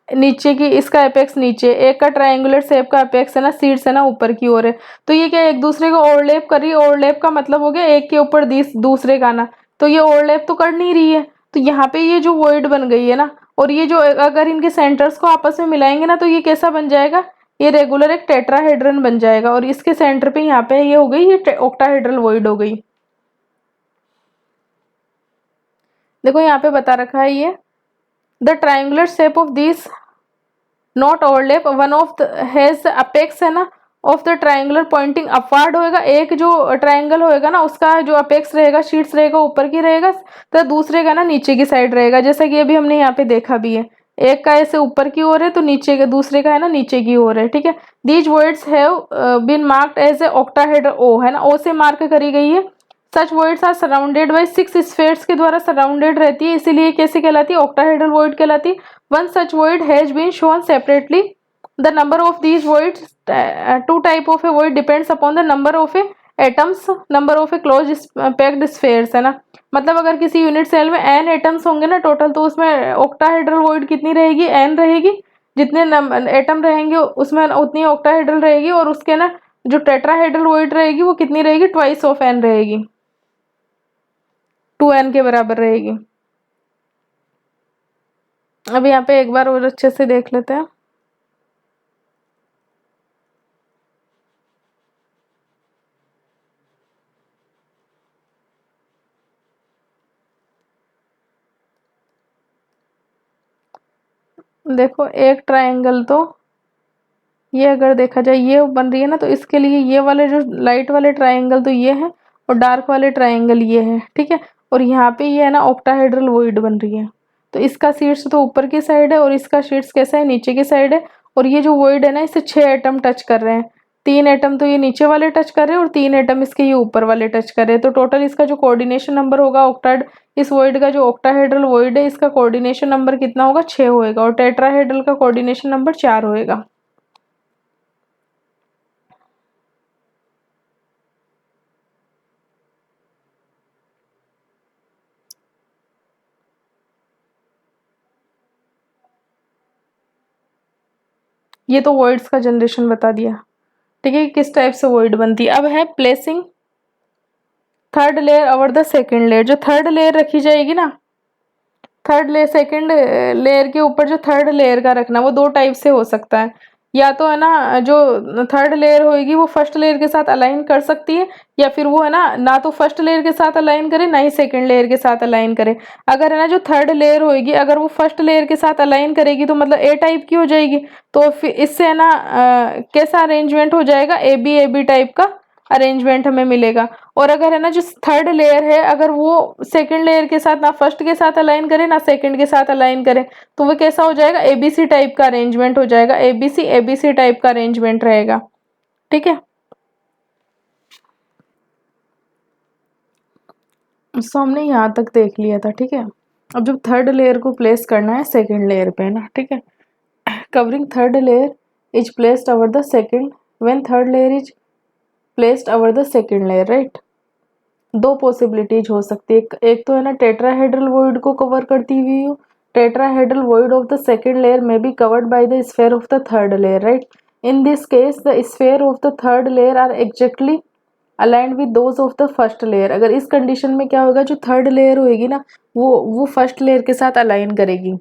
नीचे की, इसका एपेक्स नीचे, एक का ट्राइंगुलर शेप का एपेक्स है ना शीर्ष है ना ऊपर की ओर है, तो ये क्या एक दूसरे को ओवरलैप कर रही है। ओवरलैप का मतलब हो गया एक के ऊपर दूसरे का ना, तो ये ओवरलैप तो कर नहीं रही है, तो यहाँ पे ये जो वॉइड बन गई है ना, और ये जो अगर इनके सेंटर्स को आपस में मिलाएंगे ना तो ये कैसा बन जाएगा, ये रेगुलर एक टेट्राहेड्रन बन जाएगा, और इसके सेंटर पे यहाँ पे ये हो गई ये ऑक्टाहेड्रल वॉइड हो गई। देखो यहाँ पे बता रखा है ये the triangular shape of this not overlap, one of has apex है ना of the triangular pointing upward होएगा, एक जो ट्राइंगल होएगा ना उसका जो अपेक्स रहेगा, शीट्स रहेगा ऊपर की रहेगा, तो दूसरे का ना नीचे की साइड रहेगा, जैसा कि अभी हमने यहाँ पे देखा भी है, एक का ऐसे ऊपर की ओर है तो नीचे का, दूसरे का है ना नीचे की ओर है, ठीक है। These voids have been marked as a octahedral, O है ना, ओ से मार्क करी गई है। Such voids are surrounded by 6 spheres के द्वारा सराउंडेड रहती है, इसीलिए कैसे कहलाती है, ऑक्टाहेड्रल वर्ड कहलाती है। One such void has been shown separately, the number of these voids, two type of a void depends upon the number of a atoms, number of a closed packed spheres है ना, मतलब अगर किसी unit cell में n atoms होंगे ना total, तो उसमें ऑक्टाहेड्रल वॉइड कितनी रहेगी, n रहेगी, जितने एटम रहेंगे उसमें उतनी ऑक्टाहेड्रल रहेगी, और उसके ना जो टेट्राहेड्रल वॉइड रहेगी वो कितनी रहेगी, ट्वाइस ऑफ n रहेगी, 2n के बराबर रहेगी। अब यहाँ पे एक बार और अच्छे से देख लेते हैं। देखो एक ट्रायंगल तो ये अगर देखा जाए ये बन रही है ना, तो इसके लिए ये वाले जो लाइट वाले ट्रायंगल तो ये है, और डार्क वाले ट्रायंगल ये है, ठीक है। और यहाँ पे ये है ना ऑक्टाहेड्रल वॉइड बन रही है, तो इसका शीर्ष तो ऊपर की साइड है और इसका शीर्ष कैसा है, नीचे की साइड है। और ये जो वॉइड है ना इसे 6 एटम टच कर रहे हैं, 3 एटम तो ये नीचे वाले टच कर रहे हैं और 3 एटम इसके ये ऊपर वाले टच कर रहे हैं, तो टोटल इसका जो कोऑर्डिनेशन नंबर होगा ऑक्टाड, इस वॉइड का जो ऑक्टाहेड्रल वॉइड है इसका कोऑर्डिनेशन नंबर कितना होगा, 6 होएगा, और टेट्राहेड्रल का कोऑर्डिनेशन नंबर 4 होएगा। ये तो वॉइड्स का जनरेशन बता दिया, ठीक है, किस टाइप से वॉइड बनती है। अब है placing third layer over the second layer, जो थर्ड लेयर रखी जाएगी ना, थर्ड लेयर सेकंड लेयर के ऊपर जो थर्ड लेयर का रखना, वो दो टाइप से हो सकता है। या तो है ना जो थर्ड लेयर होएगी वो फर्स्ट लेयर के साथ अलाइन कर सकती है, या फिर वो है ना तो फर्स्ट लेयर के साथ अलाइन करे ना ही सेकंड लेयर के साथ अलाइन करे। अगर है ना जो थर्ड लेयर होएगी अगर वो फर्स्ट लेयर के साथ अलाइन करेगी तो मतलब ए टाइप की हो जाएगी, तो फिर इससे है ना कैसा अरेंजमेंट हो जाएगा, ए बी टाइप का अरेंजमेंट हमें मिलेगा। और अगर है ना जो थर्ड लेयर है अगर वो सेकंड लेयर के साथ ना फर्स्ट के साथ अलाइन करे ना सेकंड के साथ अलाइन करे, तो वो कैसा हो जाएगा, एबीसी टाइप का अरेंजमेंट हो जाएगा, एबीसी टाइप का अरेंजमेंट रहेगा, ठीक है। सो हमने यहाँ तक देख लिया था, ठीक है। अब जब थर्ड लेयर को प्लेस करना है सेकंड लेयर पे ना, ठीक है, covering third layer is placed over the second, when third layer is placed over the second layer, right. दो पॉसिबिलिटीज हो सकती है, एक तो है ना टेट्राहेड्रल वॉइड को कवर करती हुई हो, tetrahedral void of the second layer में be covered by the sphere of the third layer, right. In this case the sphere of the third layer are exactly aligned with those of the first layer. अगर इस condition में क्या होगा, जो third layer होगी ना वो first layer के साथ अलाइन करेगी,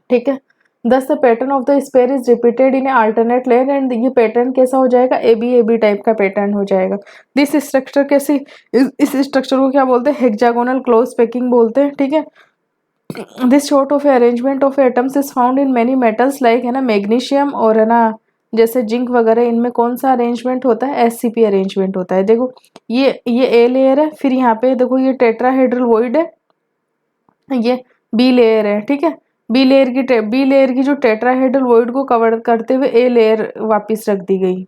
ठीक है। Thus the pattern of the spare is repeated in alternate layer, and ये पैटर्न कैसा हो जाएगा, ए बी टाइप का पैटर्न हो जाएगा। दिस स्ट्रक्चर कैसी, इस स्ट्रक्चर को क्या बोलते हैं, हेक्सागोनल क्लोज पैकिंग बोलते हैं, ठीक है। This sort of arrangement of atoms is found in many metals like है ना मैग्नीशियम और है ना जैसे जिंक वगैरह, इनमें कौन सा अरेंजमेंट होता है, एससीपी अरेंजमेंट होता है। देखो ये ए लेयर है, फिर यहाँ पे देखो ये टेट्राहेड्रल वॉइड है, ये बी लेयर है, ठीक है। बी लेयर की जो टेट्राहेड्रल वॉइड को कवर करते हुए ए लेयर वापस रख दी गई।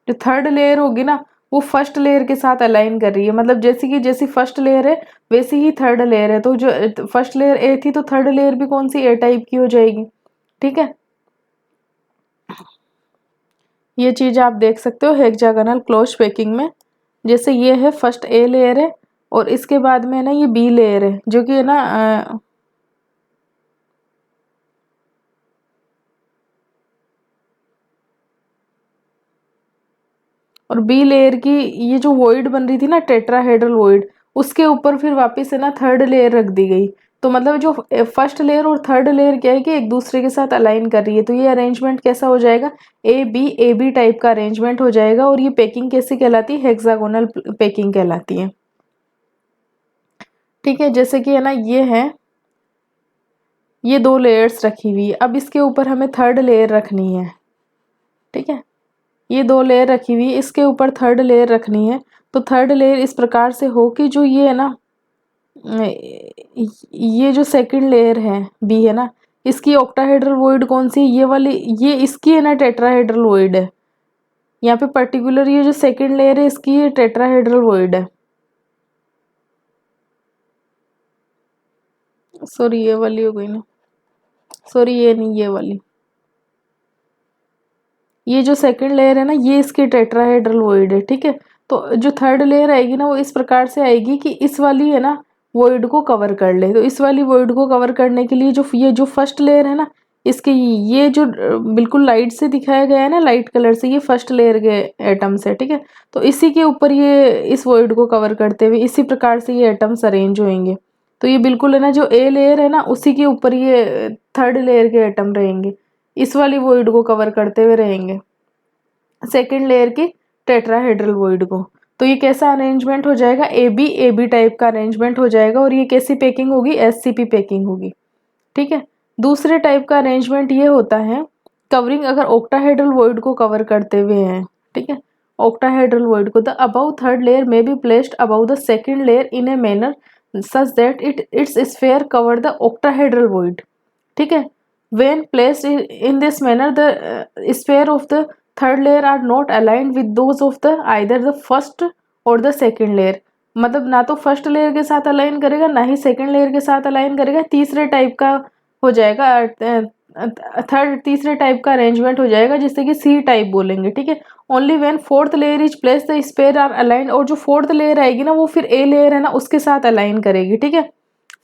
जो थर्ड लेयर होगी ना वो फर्स्ट लेयर के साथ अलाइन कर रही है, मतलब जैसी फर्स्ट लेयर है वैसी ही थर्ड लेयर है, तो जो फर्स्ट लेयर ए थी तो थर्ड लेयर भी कौन सी, ए टाइप की हो जाएगी, ठीक है। ये चीज आप देख सकते हो हेक्सागोनल क्लोज पैकिंग में, जैसे ये है फर्स्ट ए लेयर है और इसके बाद में है ना ये बी लेयर है जो कि है ना और बी लेयर की ये जो वॉइड बन रही थी ना टेट्राहेड्रल वॉइड, उसके ऊपर फिर वापस है ना थर्ड लेयर रख दी गई। तो मतलब जो फर्स्ट लेयर और थर्ड लेयर क्या है कि एक दूसरे के साथ अलाइन कर रही है, तो ये अरेंजमेंट कैसा हो जाएगा, ए बी टाइप का अरेंजमेंट हो जाएगा। और ये पैकिंग कैसी कहलाती है, हेक्सागोनल पैकिंग कहलाती है, ठीक है, जैसे कि है ना ये है, ये 2 लेयर्स रखी हुई है, अब इसके ऊपर हमें थर्ड लेयर रखनी है। ठीक है, ये 2 लेयर रखी हुई है, इसके ऊपर थर्ड लेयर रखनी है। तो थर्ड लेयर इस प्रकार से हो कि जो ये है ना, ये जो सेकंड लेयर है बी है ना, इसकी ऑक्टाहेड्रल वॉइड कौन सी, ये वाली, ये इसकी है ना टेट्राहेड्रल वॉइड है। यहाँ पे पर्टिकुलर ये जो सेकंड लेयर है इसकी ये टेट्राहेड्रल वॉइड है। सॉरी ये वाली हो गई ना, सॉरी ये नहीं, ये वाली, ये जो सेकंड लेयर है ना ये इसकी टेट्राहेड्रल वॉइड है। ठीक है, तो जो थर्ड लेयर आएगी ना वो इस प्रकार से आएगी कि इस वाली है ना वॉइड को कवर कर ले। तो इस वाली वॉइड को कवर करने के लिए जो ये जो फर्स्ट लेयर है ना, इसके ये जो बिल्कुल लाइट से दिखाया गया है ना, लाइट कलर से, ये फर्स्ट लेयर के एटम्स है। ठीक है, तो इसी के ऊपर ये इस वॉइड को कवर करते हुए इसी प्रकार से ये एटम्स अरेंज होंगे। तो ये बिल्कुल है ना जो ए लेयर है ना उसी के ऊपर ये थर्ड लेयर के एटम रहेंगे, इस वाली वॉइड को कवर करते हुए रहेंगे सेकेंड लेयर की टेट्राहेड्रल वॉइड को। तो ये कैसा अरेंजमेंट हो जाएगा, ए बी टाइप का अरेंजमेंट हो जाएगा, और ये कैसी पैकिंग होगी, एससीपी पैकिंग होगी। ठीक है, दूसरे टाइप का अरेंजमेंट ये होता है कवरिंग, अगर ऑक्टाहेड्रल वॉइड को कवर करते हुए हैं। ठीक है, ऑक्टाहेड्रल वॉइड को, the above third layer may be placed above the second layer in a manner such that it's sphere cover the octahedral void. ठीक है, when placed in this manner the sphere of the third layer are not aligned with those of the either the first or the second layer। मतलब ना तो first layer के साथ align करेगा ना ही second layer के साथ अलाइन करेगा, तीसरे टाइप का हो जाएगा, थर्ड तीसरे टाइप का अरेंजमेंट हो जाएगा जिससे कि सी टाइप बोलेंगे। ठीक है, only when fourth layer is place the sphere are aligned, और जो फोर्थ लेयर आएगी ना वो फिर ए लेयर है ना उसके साथ अलाइन करेगी। ठीक है,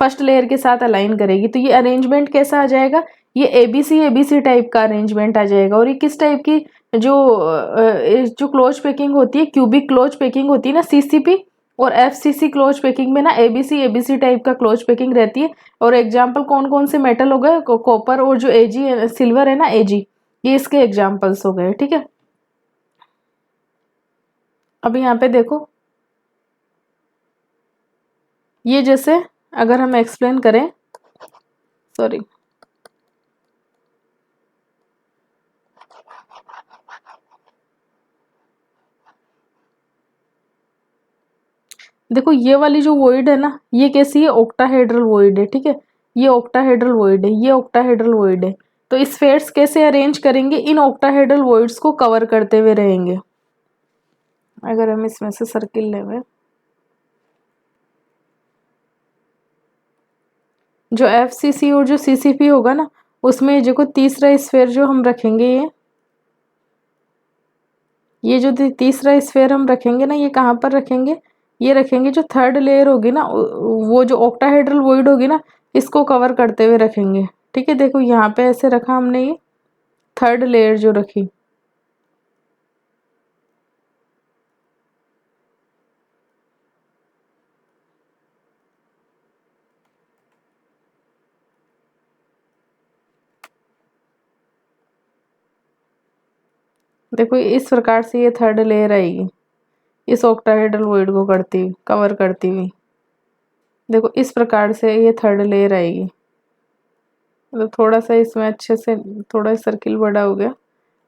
फर्स्ट लेयर के साथ अलाइन करेगी। तो ये अरेंजमेंट कैसा आ जाएगा, ये एबीसी टाइप का अरेंजमेंट आ जाएगा। और ये किस टाइप की, जो क्लोज पैकिंग होती है, क्यूबिक क्लोज पैकिंग होती है ना, सीसीपी और एफसीसी क्लोज पैकिंग में ना एबीसी टाइप का क्लोज पैकिंग रहती है। और एग्जाम्पल कौन कौन से मेटल हो गए, कॉपर और जो एजी सिल्वर है ना, एजी, ये इसके एग्जाम्पल्स हो गए। ठीक है, अब यहाँ पे देखो, ये जैसे अगर हम एक्सप्लेन करें, सॉरी, देखो ये वाली जो वॉइड है ना ये कैसी है, ऑक्टाहेड्रल वॉइड है। ठीक है, ये ऑक्टाहेड्रल वॉइड है, ये ऑक्टाहेड्रल वॉइड है। तो स्फेयर्स कैसे अरेंज करेंगे, इन ऑक्टाहेड्रल वॉइड्स को कवर करते हुए रहेंगे। अगर हम इसमें से सर्किल लेंगे, जो एफसीसी और जो सीसीपी होगा ना उसमें जो तीसरा स्फेयर जो हम रखेंगे, ये जो तीसरा स्फेयर हम रखेंगे ना, ये कहाँ पर रखेंगे, ये रखेंगे जो थर्ड लेयर होगी ना, वो जो ऑक्टाहेड्रल वॉइड होगी ना इसको कवर करते हुए रखेंगे। ठीक है, देखो यहाँ पे ऐसे रखा हमने, ये थर्ड लेयर जो रखी, देखो इस प्रकार से ये थर्ड लेयर आएगी, इस ऑक्टाहेड्रल वॉइड को करती हुई, कवर करती हुई। देखो इस प्रकार से ये थर्ड लेयर आएगी। मतलब थोड़ा सा इसमें अच्छे से, थोड़ा सर्किल बड़ा हो गया।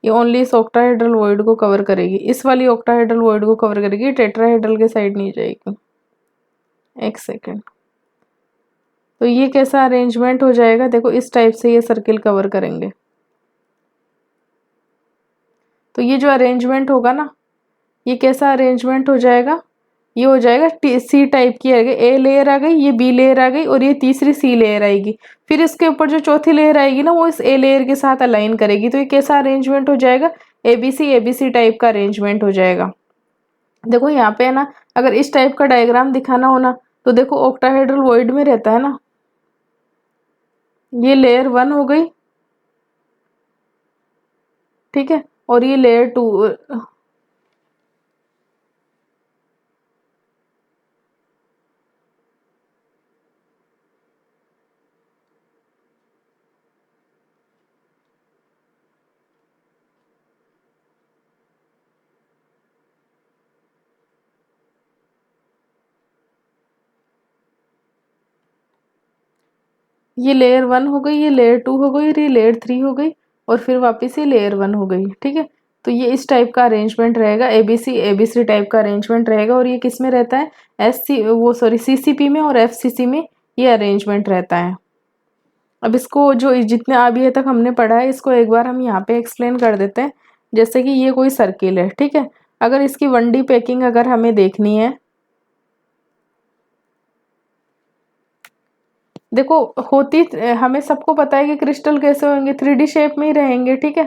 ये ओनली इस ऑक्टाहेड्रल वॉइड को कवर करेगी, इस वाली ऑक्टाहेड्रल वॉइड को कवर करेगी, टेट्राहेड्रल के साइड नहीं जाएगी। एक सेकेंड, तो ये कैसा अरेंजमेंट हो जाएगा, देखो इस टाइप से ये सर्किल कवर करेंगे। तो ये जो अरेंजमेंट होगा ना, ये कैसा अरेंजमेंट हो जाएगा, ये हो जाएगा सी टाइप की आ गई, ए लेयर आ गई, ये बी लेयर आ गई, और ये तीसरी सी लेयर आएगी। फिर इसके ऊपर जो चौथी लेयर आएगी ना वो इस ए लेयर के साथ अलाइन करेगी। तो ये कैसा अरेंजमेंट हो जाएगा, एबीसी टाइप का अरेंजमेंट हो जाएगा। देखो यहाँ पे है ना, अगर इस टाइप का डायग्राम दिखाना हो ना, तो देखो ऑक्टाहेड्रल वॉइड में रहता है ना, ये लेयर 1 हो गई। ठीक है, और ये लेयर 2, ये लेयर 1 हो गई, ये लेयर 2 हो गई, ये लेयर 3 हो गई, और फिर वापस ये लेयर 1 हो गई। ठीक है, तो ये इस टाइप का अरेंजमेंट रहेगा, एबीसी टाइप का अरेंजमेंट रहेगा। और ये किस में रहता है, सीसीपी में और एफसीसी में ये अरेंजमेंट रहता है। अब इसको जो जितने अभी तक हमने पढ़ा है इसको एक बार हम यहाँ पे एक्सप्लेन कर देते हैं। जैसे कि ये कोई सर्किल है, ठीक है, अगर इसकी 1D पैकिंग अगर हमें देखनी है, देखो होती हमें सबको पता है कि क्रिस्टल कैसे होंगे, 3D शेप में ही रहेंगे। ठीक है,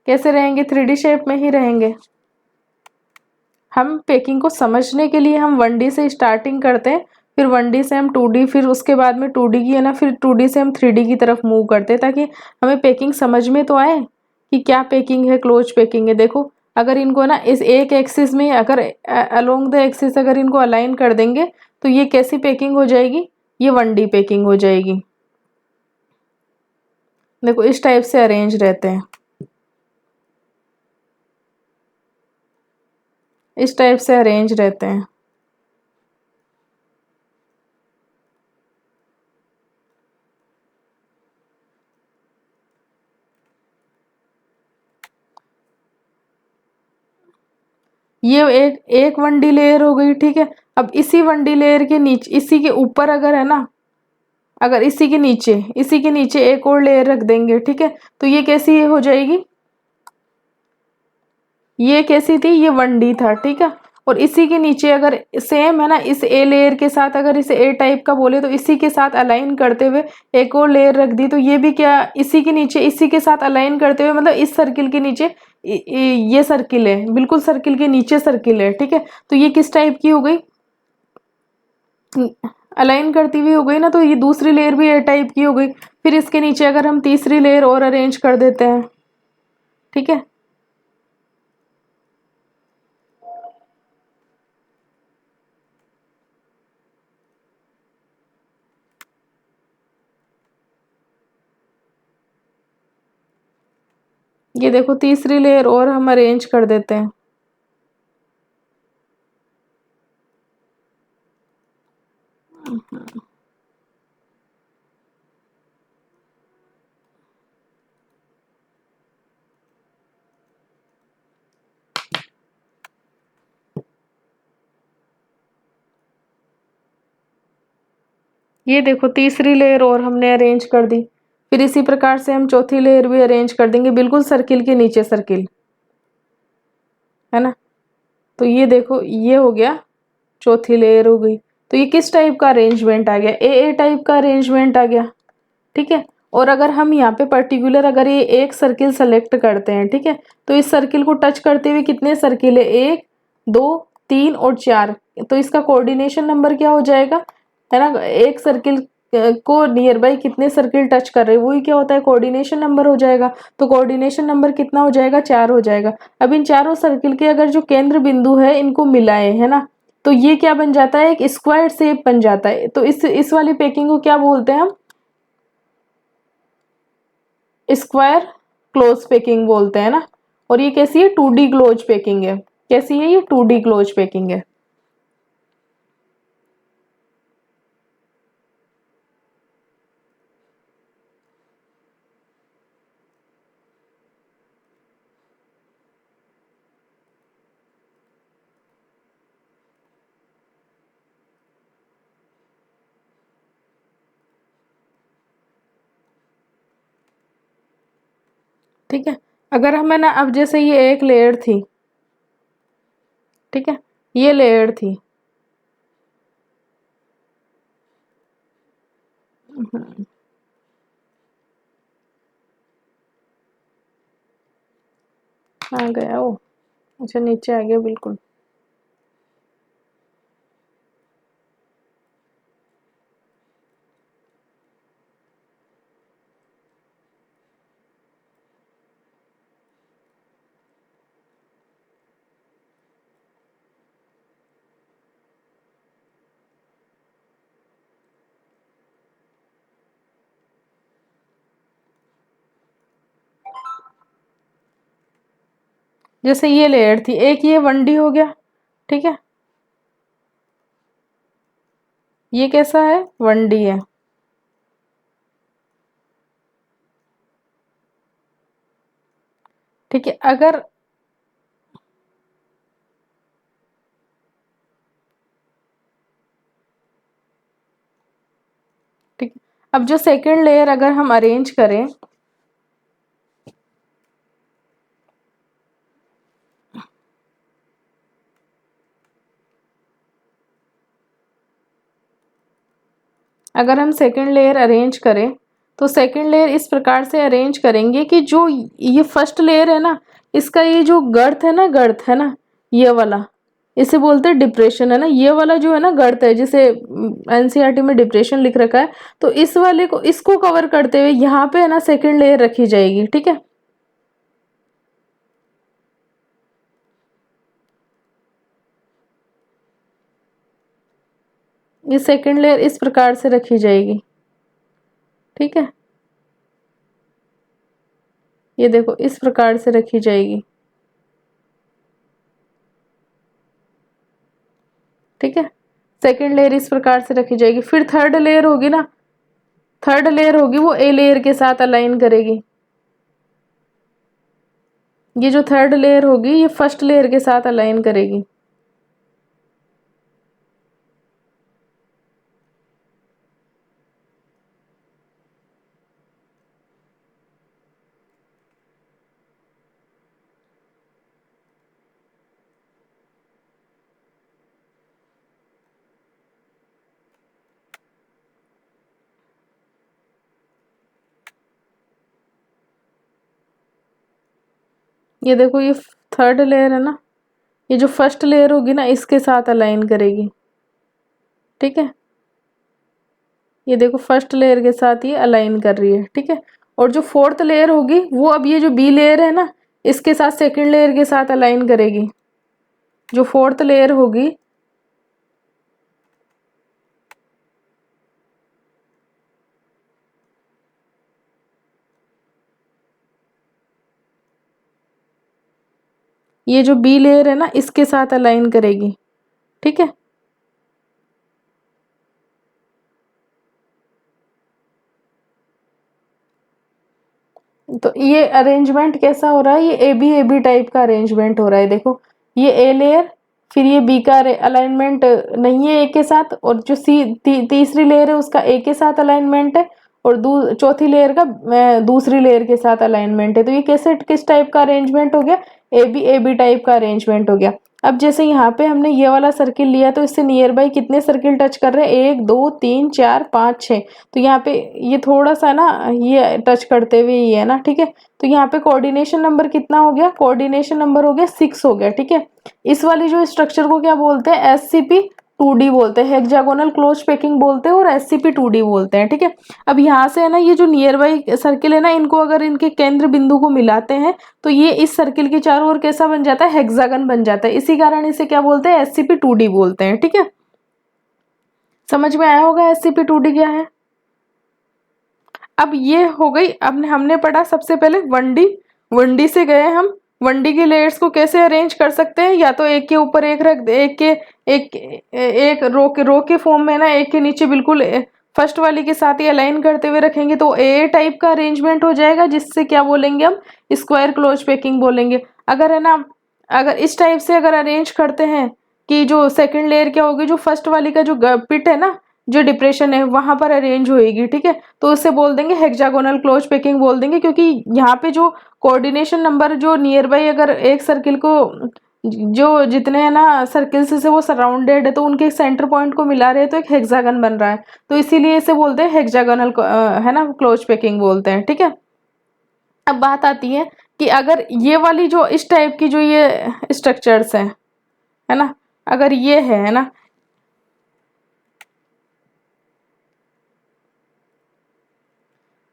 कैसे रहेंगे, 3D शेप में ही रहेंगे। हम पैकिंग को समझने के लिए हम 1D से स्टार्टिंग करते हैं, फिर 1D से हम 2D, फिर उसके बाद में 2D की है ना, फिर 2D से हम 3D की तरफ मूव करते हैं, ताकि हमें पैकिंग समझ में तो आए कि क्या पैकिंग है, क्लोज पैकिंग है। देखो अगर इनको ना इस एक एक्सिस में अगर अलोंग द एक्सिस अगर इनको अलाइन कर देंगे तो ये कैसी पैकिंग हो जाएगी, ये 1D पैकिंग हो जाएगी। देखो इस टाइप से अरेंज रहते हैं, इस टाइप से अरेंज रहते हैं। ये एक एक 1D लेयर हो गई। ठीक है, अब इसी 1D लेयर के नीचे, इसी के ऊपर अगर है ना, अगर इसी के नीचे एक और लेयर रख देंगे, ठीक है, तो ये कैसी हो जाएगी, ये कैसी थी, ये 1D था। ठीक है, और इसी के नीचे अगर सेम है ना, इस ए लेयर के साथ अगर इसे ए टाइप का बोले तो इसी के साथ अलाइन करते हुए एक और लेयर रख दी, तो ये भी क्या, इसी के नीचे इसी के साथ अलाइन करते हुए, मतलब इस सर्किल के नीचे ये सर्किल है, बिल्कुल सर्किल के नीचे सर्किल है। ठीक है, तो ये किस टाइप की हो गई, अलाइन करती हुई हो गई ना, तो ये दूसरी लेयर भी ए टाइप की हो गई। फिर इसके नीचे अगर हम तीसरी लेयर और अरेंज कर देते हैं, ठीक है, ये देखो तीसरी लेयर और हम अरेंज कर देते हैं। ये देखो तीसरी लेयर और हमने अरेंज कर दी। फिर इसी प्रकार से हम चौथी लेयर भी अरेंज कर देंगे, बिल्कुल सर्किल के नीचे सर्किल, है ना। तो ये देखो ये हो गया, चौथी लेयर हो गई। तो ये किस टाइप का अरेंजमेंट आ गया, ए टाइप का अरेंजमेंट आ गया। ठीक है, और अगर हम यहाँ पे पर्टिकुलर अगर ये एक सर्किल सेलेक्ट करते हैं, ठीक है, तो इस सर्किल को टच करते हुए कितने सर्किल है, 1 2 3 और 4, तो इसका कोऑर्डिनेशन नंबर क्या हो जाएगा, है ना। एक सर्किल को नियर बाई कितने सर्किल टच कर रहे हैं, वही क्या होता है, कोऑर्डिनेशन नंबर हो जाएगा। तो कोऑर्डिनेशन नंबर कितना हो जाएगा, 4 हो जाएगा। अब इन चारों सर्किल के अगर जो केंद्र बिंदु है इनको मिलाए, है ना, तो ये क्या बन जाता है, एक स्क्वायर शेप बन जाता है। तो इस वाली पैकिंग को क्या बोलते हैं हम, स्क्वायर क्लोज पैकिंग बोलते हैं ना। और ये कैसी है, 2D क्लोज पैकिंग है। कैसी है ये, 2D क्लोज पैकिंग है। ठीक है, अगर हमें ना, अब जैसे ये एक लेयर थी, ठीक है, ये लेयर थी, आ गया वो, अच्छा नीचे आ गया बिल्कुल। जैसे ये लेयर थी एक, ये 1D हो गया। ठीक है, ये कैसा है, 1D है। ठीक है। अगर ठीक है, अब जो सेकंड लेयर अगर हम अरेंज करें, अगर हम सेकंड लेयर अरेंज करें तो सेकंड लेयर इस प्रकार से अरेंज करेंगे कि जो ये फर्स्ट लेयर है ना, इसका ये जो गर्थ है ना, गर्थ है ना, ये वाला, इसे बोलते हैं डिप्रेशन, है ना, ये वाला जो है ना गर्त है, जिसे एनसीईआरटी में डिप्रेशन लिख रखा है, तो इस वाले को, इसको कवर करते हुए यहाँ पे है ना सेकंड लेयर रखी जाएगी। ठीक है, ये सेकंड लेयर इस प्रकार से रखी जाएगी। ठीक है, ये देखो इस प्रकार से रखी जाएगी। ठीक है, सेकंड लेयर इस प्रकार से रखी जाएगी। फिर थर्ड लेयर होगी ना, थर्ड लेयर होगी वो ए लेयर के साथ अलाइन करेगी। ये जो थर्ड लेयर होगी ये फर्स्ट लेयर के साथ अलाइन करेगी। ये देखो ये थर्ड लेयर है ना, ये जो फर्स्ट लेयर होगी ना इसके साथ अलाइन करेगी। ठीक है, ये देखो फर्स्ट लेयर के साथ ये अलाइन कर रही है। ठीक है, और जो फोर्थ लेयर होगी वो अब ये जो बी लेयर है ना इसके साथ सेकंड लेयर के साथ अलाइन करेगी। जो फोर्थ लेयर होगी, ये जो बी लेयर है ना इसके साथ अलाइन करेगी। ठीक है, तो ये अरेंजमेंट कैसा हो रहा है, ये ए बी टाइप का अरेंजमेंट हो रहा है। देखो ये ए लेयर, फिर ये बी का अलाइनमेंट नहीं है ए के साथ, और जो तीसरी लेयर है उसका ए के साथ अलाइनमेंट है, और चौथी लेयर का दूसरी लेयर के साथ अलाइनमेंट है। तो ये कैसे, किस टाइप का अरेंजमेंट हो गया, ए बी टाइप का अरेंजमेंट हो गया। अब जैसे यहाँ पे हमने ये वाला सर्किल लिया तो इससे नियर बाई कितने सर्किल टच कर रहे हैं, 1 2 3 4 5 6। तो यहाँ पे ये थोड़ा सा ना ये टच करते हुए ही है ना। ठीक है, तो यहाँ पे कोऑर्डिनेशन नंबर कितना हो गया, कोऑर्डिनेशन नंबर हो गया 6 हो गया। ठीक है, इस वाली जो स्ट्रक्चर को क्या बोलते हैं, SCP-2D बोलते हैं, हेक्सागोनल क्लोज पैकिंग बोलते हैं, और SCP-2D बोलते हैं। ठीक है, अब यहाँ से है ना ये जो नियर बाई सर्किल है ना, इनको अगर इनके केंद्र बिंदु को मिलाते हैं तो ये इस सर्किल के चारों ओर कैसा बन जाता है, हेक्सागन बन जाता है। इसी कारण इसे क्या बोलते हैं, SCP-2D बोलते हैं। ठीक है, समझ में आया होगा SCP-2D क्या है। अब ये हो गई, अब हमने पढ़ा सबसे पहले 1D, 1D से गए हम 1D की लेयर्स को कैसे अरेंज कर सकते हैं, या तो एक के ऊपर एक रख दे, एक रो के फॉर्म में ना, एक के नीचे बिल्कुल फर्स्ट वाली के साथ ही अलाइन करते हुए रखेंगे तो ए टाइप का अरेंजमेंट हो जाएगा, जिससे क्या बोलेंगे हम, स्क्वायर क्लोज पैकिंग बोलेंगे। अगर है ना, अगर इस टाइप से अगर अरेंज करते हैं कि जो सेकंड लेयर क्या होगी, जो फर्स्ट वाली का जो पिट है ना, जो डिप्रेशन है वहां पर अरेंज होएगी। ठीक है, तो उसे बोल देंगे हेक्सागोनल क्लोज पैकिंग बोल देंगे, क्योंकि यहाँ पे जो कोऑर्डिनेशन नंबर जो नियर बाई अगर एक सर्किल को, जो जितने है ना सर्किल्स से वो सराउंडेड है तो उनके सेंटर पॉइंट को मिला रहे हैं तो एक हेक्सागन बन रहा है, तो इसीलिए इसे बोलते हैं हेक्सागोनल, है ना, क्लोज पैकिंग बोलते हैं। ठीक है, अब बात आती है कि अगर ये वाली जो इस टाइप की जो ये स्ट्रक्चर्स हैं, है ना, अगर ये है ना,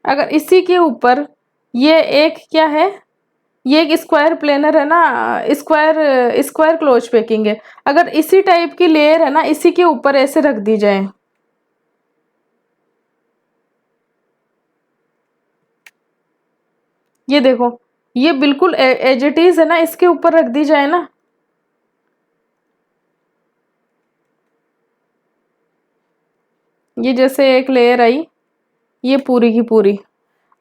अगर इसी के ऊपर ये एक क्या है, ये एक स्क्वायर प्लेनर है ना, स्क्वायर स्क्वायर क्लोज पैकिंग है। अगर इसी टाइप की लेयर है ना इसी के ऊपर ऐसे रख दी जाए, ये देखो ये बिल्कुल एज इट इज है ना, इसके ऊपर रख दी जाए ना, ये जैसे एक लेयर आई, ये पूरी की पूरी।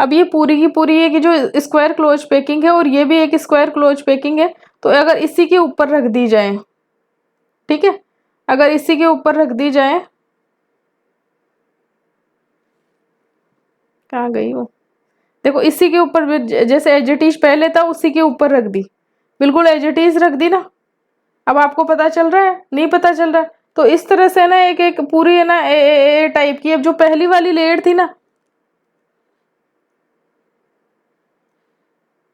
अब ये पूरी की पूरी है कि जो स्क्वायर क्लोज पैकिंग है और ये भी एक स्क्वायर क्लोज पैकिंग है, तो अगर इसी के ऊपर रख दी जाए, ठीक है, अगर इसी के ऊपर रख दी जाए, कहाँ गई वो, देखो इसी के ऊपर जैसे एज इट इज पहले था उसी के ऊपर रख दी, बिल्कुल एज इट इज रख दी ना। अब आपको पता चल रहा है, नहीं पता चल रहा है? तो इस तरह से ना एक एक पूरी है ना ए टाइप की, अब जो पहली वाली लेयर थी ना,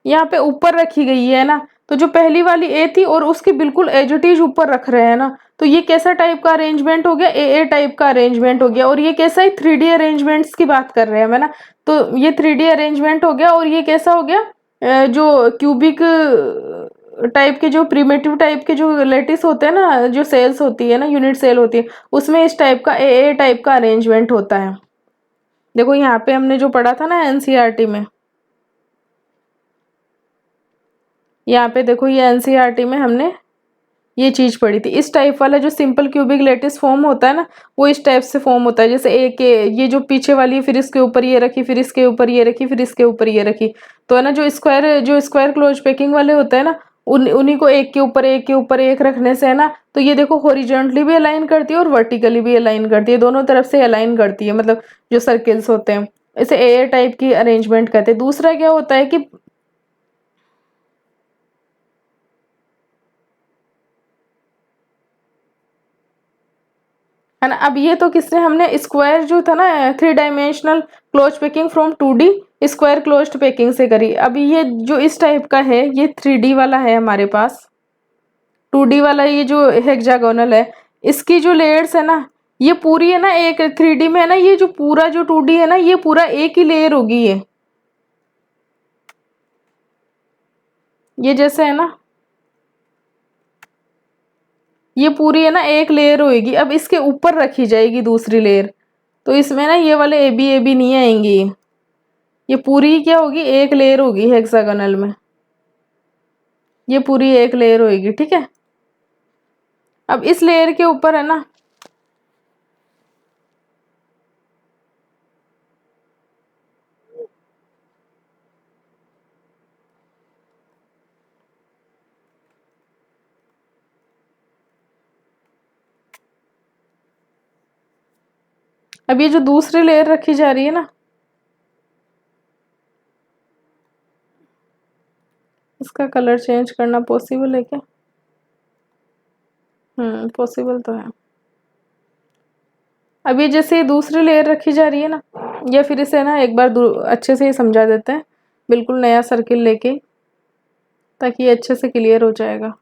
यहाँ पे ऊपर रखी गई है ना, तो जो पहली वाली ए थी और उसकी बिल्कुल एज इट इज ऊपर रख रहे हैं ना, तो ये कैसा टाइप का अरेंजमेंट हो गया, ए टाइप का अरेंजमेंट हो गया। और ये कैसा है, 3D अरेंजमेंट्स की बात कर रहे हैं ना, तो ये 3D अरेंजमेंट हो गया। और ये कैसा हो गया, जो क्यूबिक टाइप के, जो प्रिमिटिव टाइप के जो लेटिस होते हैं ना, जो सेल्स होती है ना, यूनिट सेल होती है, उसमें इस टाइप का ए टाइप का अरेंजमेंट होता है। देखो यहाँ पे हमने जो पढ़ा था ना एनसीईआरटी में, यहाँ पे देखो ये एनसीईआरटी में हमने ये चीज पढ़ी थी। इस टाइप वाला जो सिंपल क्यूबिक लेटिस फॉर्म होता है ना, वो इस टाइप से फॉर्म होता है। जैसे एक ये जो पीछे वाली, फिर इसके ऊपर ये रखी, फिर इसके ऊपर ये रखी, फिर इसके ऊपर ये रखी, तो है ना जो स्क्वायर क्लोज पैकिंग वाले होते हैं ना, उन्हीं को एक के ऊपर एक के ऊपर एक रखने से है ना, तो ये देखो हॉरिजॉन्टली भी अलाइन करती है और वर्टिकली भी अलाइन करती है, दोनों तरफ से अलाइन करती है, मतलब जो सर्किल्स होते हैं, इसे ए टाइप की अरेंजमेंट कहते हैं। दूसरा क्या होता है कि है ना, अब ये तो किसने, हमने स्क्वायर जो था ना 3 dimensional close packing from 2D square closed packing से करी। अभी ये जो इस टाइप का है, ये 3D वाला है हमारे पास, 2D वाला ये जो हेक्सागोनल है, इसकी जो लेयर्स है ना, ये पूरी है ना एक 3D में है ना, ये जो पूरा जो 2D है ना, ये पूरा एक ही लेयर होगी। ये जैसे है ना, ये पूरी है ना एक लेयर होगी, अब इसके ऊपर रखी जाएगी दूसरी लेयर, तो इसमें ना ये वाले ए बी नहीं आएंगे, ये पूरी क्या होगी, एक लेयर होगी हेक्सागोनल में, ये पूरी एक लेयर होगी, ठीक है। अब इस लेयर के ऊपर है ना, अब ये जो दूसरी लेयर रखी जा रही है ना, इसका कलर चेंज करना पॉसिबल है क्या? पॉसिबल तो है। अब ये जैसे ये दूसरी लेयर रखी जा रही है ना, या फिर इसे ना एक बार अच्छे से ही समझा देते हैं, बिल्कुल नया सर्किल लेके, ताकि ये अच्छे से क्लियर हो जाएगा।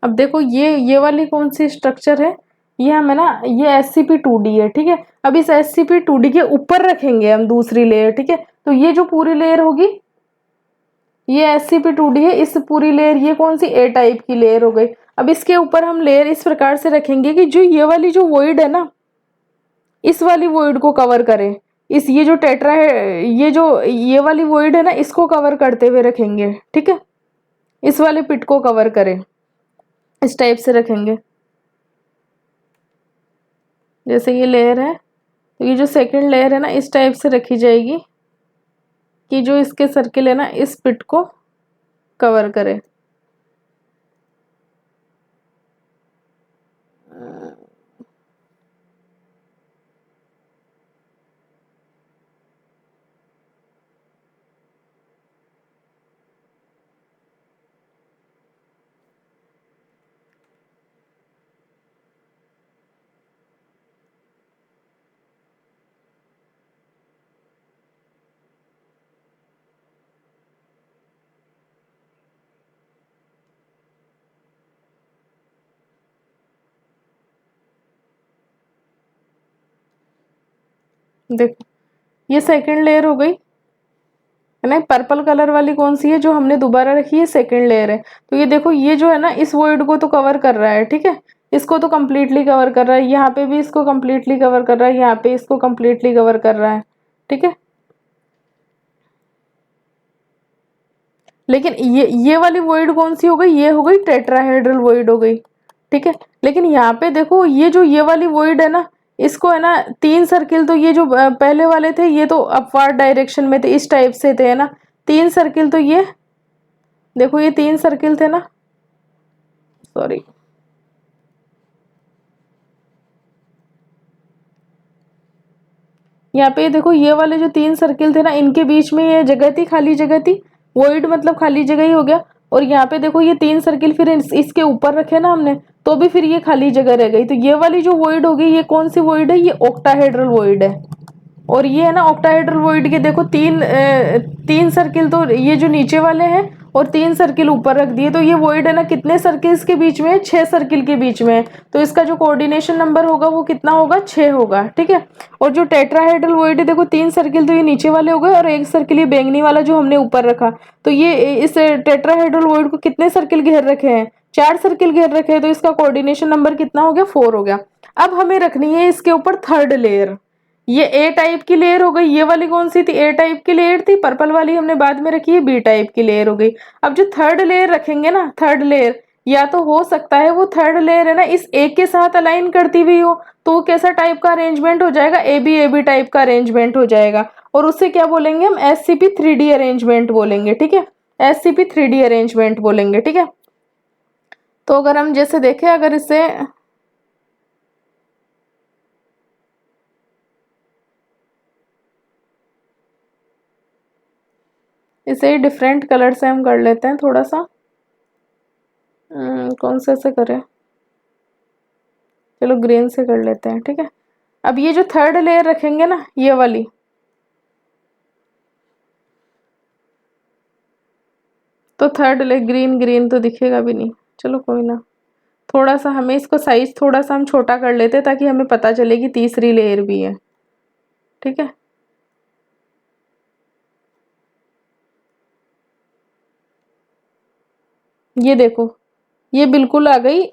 अब देखो ये वाली कौन सी स्ट्रक्चर है, ये हमें ना, ये SCP-2D है, ठीक है। अब इस SCP-2D के ऊपर रखेंगे हम दूसरी लेयर, ठीक है। तो ये जो पूरी लेयर होगी, ये SCP-2D है, इस पूरी लेयर, ये कौन सी ए टाइप की लेयर हो गई। अब इसके ऊपर हम लेयर इस प्रकार से रखेंगे कि जो ये वाली जो वॉइड है ना, इस वाली वॉइड को कवर करें, इस ये जो टेट्रा है, ये वाली वॉइड है ना, इसको कवर करते हुए रखेंगे, ठीक है। इस वाले पिट को कवर करें, इस टाइप से रखेंगे। जैसे ये लेयर है, तो ये जो सेकंड लेयर है ना, इस टाइप से रखी जाएगी कि जो इसके सर्किल है ना, इस पिट को कवर करे। देखो ये सेकंड लेयर हो गई, है ना। पर्पल कलर वाली कौन सी है, जो हमने दोबारा रखी है, सेकंड लेयर है। तो ये देखो, ये जो है ना, इस वॉइड को तो कवर कर रहा है, ठीक है। इसको तो कम्प्लीटली कवर कर रहा है, यहाँ पे भी इसको कम्प्लीटली कवर कर रहा है, यहाँ पे इसको कम्प्लीटली कवर कर रहा है, ठीक है। लेकिन ये वाली वॉइड कौन सी हो गई, ये हो गई टेट्राहेड्रल वॉइड हो गई, ठीक है। लेकिन यहाँ पे देखो ये जो ये वाली वॉइड है ना, इसको है ना 3 सर्किल, तो ये जो पहले वाले थे ये तो अपवर्ड डायरेक्शन में थे, इस टाइप से थे, है ना। 3 सर्किल तो ये देखो, ये 3 सर्किल थे ना, सॉरी, यहाँ पे देखो ये वाले जो 3 सर्किल थे ना, इनके बीच में ये जगह थी, खाली जगह थी, वॉइड मतलब खाली जगह ही हो गया। और यहाँ पे देखो ये 3 सर्किल फिर इसके ऊपर रखे ना हमने, तो भी फिर ये खाली जगह रह गई। तो ये वाली जो वॉइड होगी, ये कौन सी वॉइड है, ये ऑक्टाहेड्रल वॉइड है। और ये है ना ऑक्टाहेड्रल वॉइड के देखो 3 सर्किल तो ये जो नीचे वाले हैं, और 3 सर्किल ऊपर रख दिए, तो ये वॉइड है ना कितने सर्किल्स के बीच में है, 6 सर्किल के बीच में है। तो इसका जो कोऑर्डिनेशन नंबर होगा वो कितना होगा, 6 होगा, ठीक है। और जो टेट्राहेड्रल वॉइड है देखो 3 सर्किल तो ये नीचे वाले हो गए, और 1 सर्किल ये बैंगनी वाला जो हमने ऊपर रखा। तो ये इस टेट्राहेड्रल वॉइड को कितने सर्किल घेर रखे हैं, 4 सर्किल घेर रखे हैं। तो इसका कोऑर्डिनेशन नंबर कितना हो गया, 4 हो गया। अब हमें रखनी है इसके ऊपर थर्ड लेयर। ये ए टाइप की लेयर हो गई, ये वाली कौन सी थी, ए टाइप की लेयर थी, पर्पल वाली हमने बाद में रखी है, बी टाइप की लेयर हो गई। अब जो थर्ड लेयर रखेंगे ना, थर्ड लेयर या तो हो सकता है वो थर्ड लेयर है ना इस ए के साथ अलाइन करती हुई हो, तो वो कैसा टाइप का अरेंजमेंट हो जाएगा, ए बी टाइप का अरेंजमेंट हो जाएगा। और उससे क्या बोलेंगे हम, SCP-3D अरेंजमेंट बोलेंगे, ठीक है। SCP-3D अरेंजमेंट बोलेंगे, ठीक है। तो अगर हम जैसे देखें, अगर इसे डिफरेंट कलर से हम कर लेते हैं थोड़ा सा, कौन से करें, चलो ग्रीन से कर लेते हैं, ठीक है। अब ये जो थर्ड लेयर रखेंगे ना, ये वाली, तो थर्ड लेयर ग्रीन ग्रीन तो दिखेगा भी नहीं, चलो कोई ना। थोड़ा सा हमें इसको साइज थोड़ा सा हम छोटा कर लेते हैं, ताकि हमें पता चले कि तीसरी लेयर भी है, ठीक है। ये देखो, ये बिल्कुल आ गई,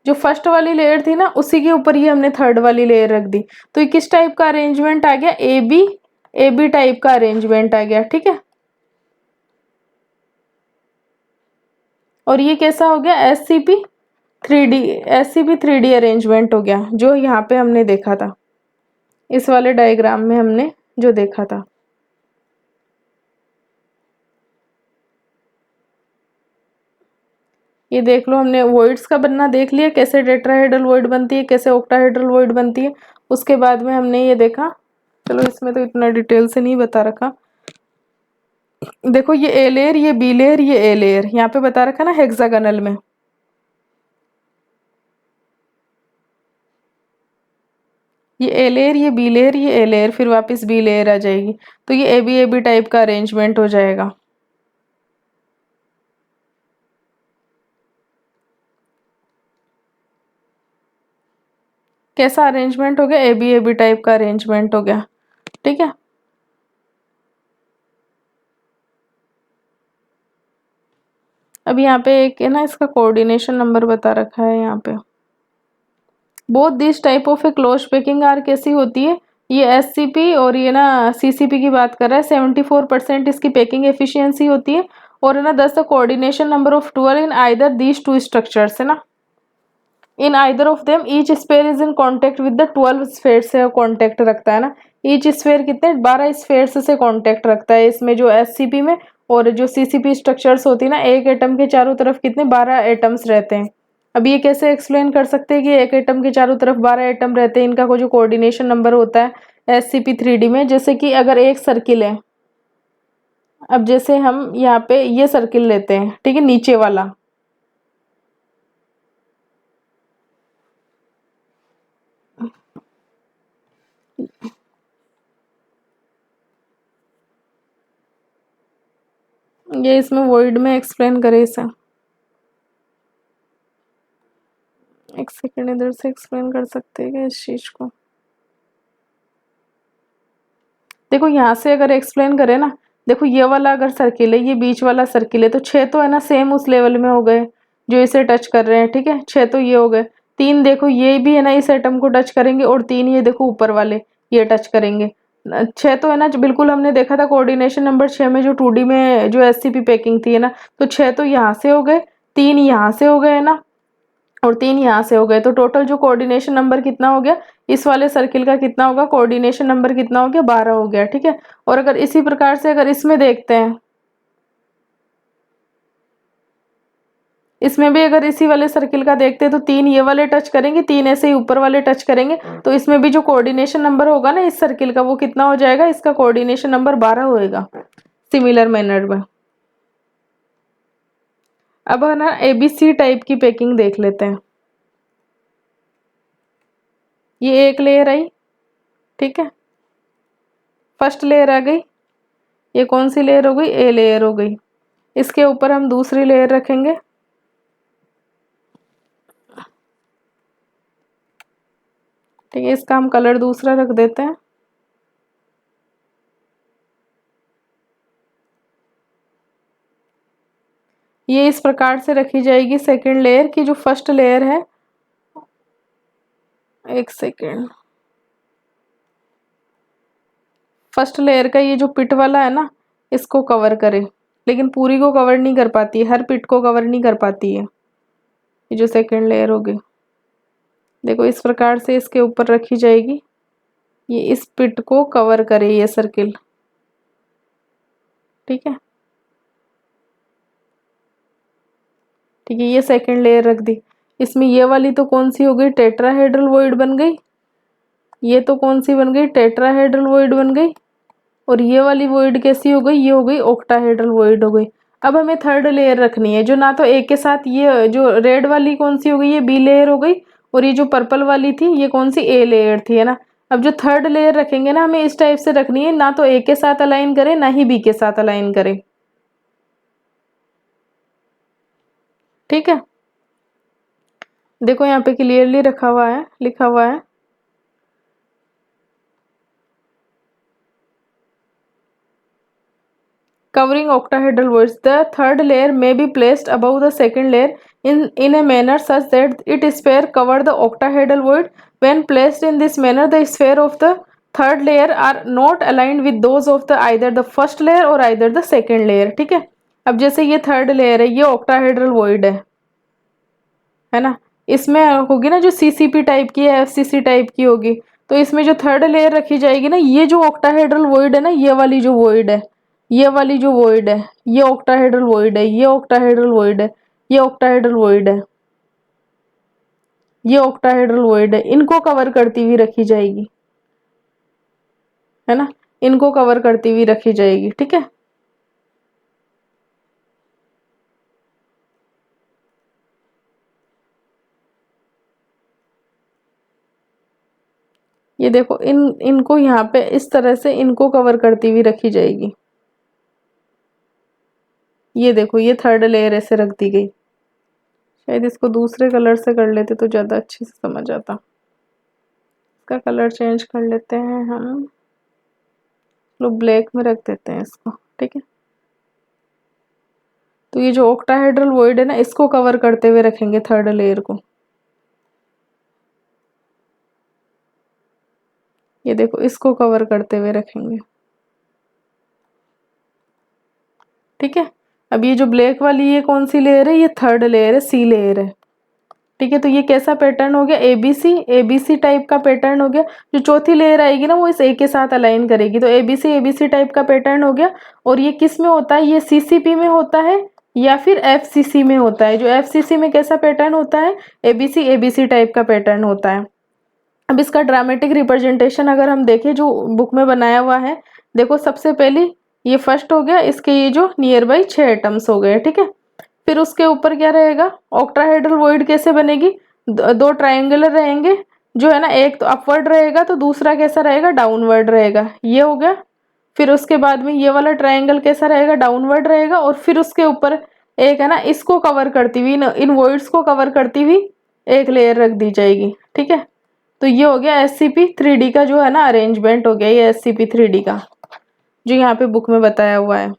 जो फर्स्ट वाली लेयर थी ना उसी के ऊपर ये हमने थर्ड वाली लेयर रख दी। तो ये किस टाइप का अरेंजमेंट आ गया, ए बी टाइप का अरेंजमेंट आ गया, ठीक है। और ये कैसा हो गया, SCP-3D अरेंजमेंट हो गया, जो यहाँ पे हमने देखा था, इस वाले डायग्राम में हमने जो देखा था। ये देख लो, हमने वॉइड्स का बनना देख लिया, कैसे टेट्राहेड्रल वॉइड बनती है, कैसे ऑक्टाहेड्रल वॉइड बनती है। उसके बाद में हमने ये देखा, चलो इसमें तो इतना डिटेल से नहीं बता रखा। देखो ये ए लेयर, ये बी लेयर, ये ए लेयर, यहाँ पे बता रखा ना हेक्सागोनल में। ये ए लेयर, ये बी लेयर, ये ए लेयर, फिर वापस बी लेयर आ जाएगी। तो ये ए बी टाइप का अरेंजमेंट हो जाएगा। कैसा अरेंजमेंट हो गया, ए बी टाइप का अरेंजमेंट हो गया, ठीक है। अब यहाँ पे एक है ना इसका कोऑर्डिनेशन नंबर बता रखा है यहाँ पे। Both this type of a close packing are कैसी होती है, ये SCP और ये ना CCP की बात कर रहा है। 74% इसकी पैकिंग एफिशिएंसी होती है, और है ना 10 coordination number of 12 in either these 2 structures, है ना। In either of them each sphere is in contact with the 12 sphere से कॉन्टेक्ट रखता है ना। ईच स्फेयर कितने 12 स्फेयर से कॉन्टेक्ट रखता है इसमें, जो SCP में। और जो CCP स्ट्रक्चर्स होती है ना, एक एटम के चारों तरफ कितने 12 एटम्स रहते हैं। अब ये कैसे एक्सप्लेन कर सकते हैं कि एक एटम के चारों तरफ 12 एटम रहते हैं, इनका कोई जो कोऑर्डिनेशन नंबर होता है SCP-3D में। जैसे कि अगर एक सर्किल है, अब जैसे हम यहाँ पे ये सर्किल लेते हैं, ठीक है, नीचे वाला, ये इसमें वर्ड में एक्सप्लेन करे इसे, एक सेकेंड इधर से एक्सप्लेन कर सकते हैं क्या इस चीज को। देखो यहाँ से अगर एक्सप्लेन करें ना, देखो ये वाला अगर सर्किल है, ये बीच वाला सर्किल है, तो 6 तो है ना सेम उस लेवल में हो गए, जो इसे टच कर रहे हैं, ठीक है। 6 तो ये हो गए, 3 देखो ये भी है ना इस एटम को टच करेंगे, और 3 ये देखो ऊपर वाले ये टच करेंगे। 6 तो है ना, जो बिल्कुल हमने देखा था कोऑर्डिनेशन नंबर 6 में जो 2D में जो एससीपी पैकिंग थी है ना, तो 6 तो यहाँ से हो गए, 3 यहाँ से हो गए ना, और 3 यहाँ से हो गए। तो टोटल जो कोऑर्डिनेशन नंबर कितना हो गया इस वाले सर्किल का, कितना होगा कोऑर्डिनेशन नंबर कितना हो गया 12 हो गया, ठीक है। और अगर इसी प्रकार से अगर इसमें देखते हैं, इसमें भी अगर इसी वाले सर्किल का देखते हैं तो 3 ये वाले टच करेंगे, 3 ऐसे ही ऊपर वाले टच करेंगे, तो इसमें भी जो कोऑर्डिनेशन नंबर होगा ना इस सर्किल का वो कितना हो जाएगा, इसका कोऑर्डिनेशन नंबर 12 होएगा सिमिलर मैनर में। अब है ना एबीसी टाइप की पैकिंग देख लेते हैं। ये एक लेयर आई, ठीक है, फर्स्ट लेयर आ गई, ये कौन सी लेयर हो गई, ए लेयर हो गई। इसके ऊपर हम दूसरी लेयर रखेंगे, ठीक है, इसका हम कलर दूसरा रख देते हैं। ये इस प्रकार से रखी जाएगी सेकंड लेयर की, जो फर्स्ट लेयर है, एक सेकेंड, फर्स्ट लेयर का ये जो पिट वाला है ना इसको कवर करे, लेकिन पूरी को कवर नहीं कर पाती है, हर पिट को कवर नहीं कर पाती है। ये जो सेकंड लेयर होगी देखो इस प्रकार से इसके ऊपर रखी जाएगी, ये इस पिट को कवर करे ये सर्किल, ठीक है, ठीक है। ये सेकंड लेयर रख दी, इसमें ये वाली तो कौन सी हो गई, टेट्राहेड्रल वॉइड बन गई, ये तो कौन सी बन गई, टेट्राहेड्रल वॉइड बन गई, और ये वाली वॉइड कैसी हो गई, ये हो गई ऑक्टाहेड्रल वॉइड हो गई। अब हमें थर्ड लेयर रखनी है, जो ना तो ए के साथ, ये जो रेड वाली कौन सी हो गई, ये बी लेयर हो गई, और ये जो पर्पल वाली थी ये कौन सी, ए लेयर थी, है ना। अब जो थर्ड लेयर रखेंगे ना हमें इस टाइप से रखनी है, ना तो ए के साथ अलाइन करे ना ही बी के साथ अलाइन करे, ठीक है। देखो यहाँ पे क्लियरली रखा हुआ है, लिखा हुआ है, covering octahedral voids. The third layer may be placed above the second layer in a manner such that its sphere cover the octahedral void. When placed in this manner, the sphere of the third layer are not aligned with those of the either the first layer or either the second layer, ठीक है। अब जैसे ये third layer है, ये octahedral void है ना, इसमें होगी ना जो सीसीपी टाइप की है, एफसीसी टाइप की होगी, तो इसमें जो थर्ड लेयर रखी जाएगी ना, ये जो ऑक्टाहेड्रल वॉइड है ना, ये वाली जो वॉइड है, ये वाली जो वॉइड है, ये ऑक्टाहेड्रल वॉइड है, ये ऑक्टाहेड्रल वॉइड है, ये ऑक्टाहेड्रल वॉइड है, ये ऑक्टाहेड्रल वॉइड है, इनको कवर करती हुई रखी जाएगी, है ना, इनको कवर करती हुई रखी जाएगी, ठीक है। ये देखो इनको यहाँ पे इस तरह से इनको कवर करती हुई रखी जाएगी, ये देखो ये थर्ड लेयर ऐसे रख दी गई। शायद इसको दूसरे कलर से कर लेते तो ज़्यादा अच्छे से समझ आता, इसका कलर चेंज कर लेते हैं हम, लोग ब्लैक में रख देते हैं इसको, ठीक है। तो ये जो ऑक्टाहेड्रल वॉइड है ना इसको कवर करते हुए रखेंगे थर्ड लेयर को, ये देखो इसको कवर करते हुए रखेंगे, ठीक है। अब ये जो ब्लैक वाली ये कौन सी लेयर है, ये थर्ड लेयर है, सी लेयर है, ठीक है। तो ये कैसा पैटर्न हो गया, एबीसी, एबीसी टाइप का पैटर्न हो गया। जो चौथी लेयर आएगी ना वो इस ए के साथ अलाइन करेगी, तो एबीसी एबीसी टाइप का पैटर्न हो गया। और ये किस में होता है, ये सीसीपी में होता है या फिर एफसीसी में होता है। जो एफसीसी में कैसा पैटर्न होता है, एबीसी एबीसी टाइप का पैटर्न होता है। अब इसका ड्रामेटिक रिप्रेजेंटेशन अगर हम देखें जो बुक में बनाया हुआ है, देखो सबसे पहली ये फर्स्ट हो गया, इसके ये जो नियर बाई 6 एटम्स हो गए, ठीक है। फिर उसके ऊपर क्या रहेगा, ऑक्टाहेड्रल वॉइड कैसे बनेगी, दो ट्रायंगुलर रहेंगे, जो है ना एक तो अपवर्ड रहेगा तो दूसरा कैसा रहेगा, डाउनवर्ड रहेगा, ये हो गया। फिर उसके बाद में ये वाला ट्रायंगल कैसा रहेगा, डाउनवर्ड रहेगा, और फिर उसके ऊपर एक है ना इसको कवर करती हुई, इन वॉइड्स को कवर करती हुई एक लेयर रख दी जाएगी, ठीक है। तो ये हो गया SCP-3D का जो है ना अरेंजमेंट हो गया, ये SCP-3D का जो यहाँ पे बुक में बताया हुआ है।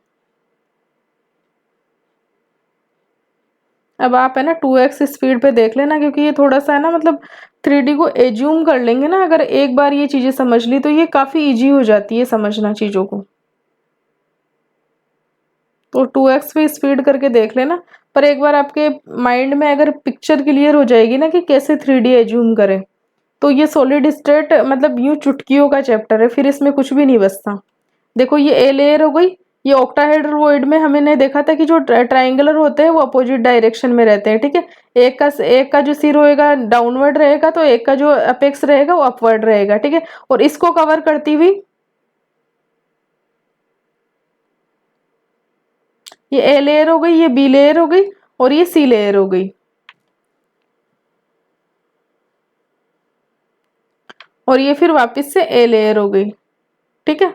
अब आप है ना 2x स्पीड पे देख लेना, क्योंकि ये थोड़ा सा है ना मतलब 3D को एज्यूम कर लेंगे ना, अगर एक बार ये चीज़ें समझ ली तो ये काफ़ी इजी हो जाती है समझना चीज़ों को। तो 2x पे स्पीड करके देख लेना, पर एक बार आपके माइंड में अगर पिक्चर क्लियर हो जाएगी ना कि कैसे 3D एज्यूम करें, तो ये सॉलिड स्टेट मतलब यूं चुटकियों का चैप्टर है, फिर इसमें कुछ भी नहीं बचता। देखो ये ए लेयर हो गई। ये ऑक्टाहेड्रॉइड में हमने देखा था कि जो ट्राइंगुलर होते हैं वो अपोजिट डायरेक्शन में रहते हैं, ठीक है। एक का जो सिर होएगा डाउनवर्ड रहेगा, तो एक का जो अपेक्स रहेगा वो अपवर्ड रहेगा, ठीक है। और इसको कवर करती हुई ये ए लेयर हो गई, ये बी लेयर हो गई, और ये सी लेयर हो गई, और ये फिर वापस से ए लेयर हो गई, ठीक है।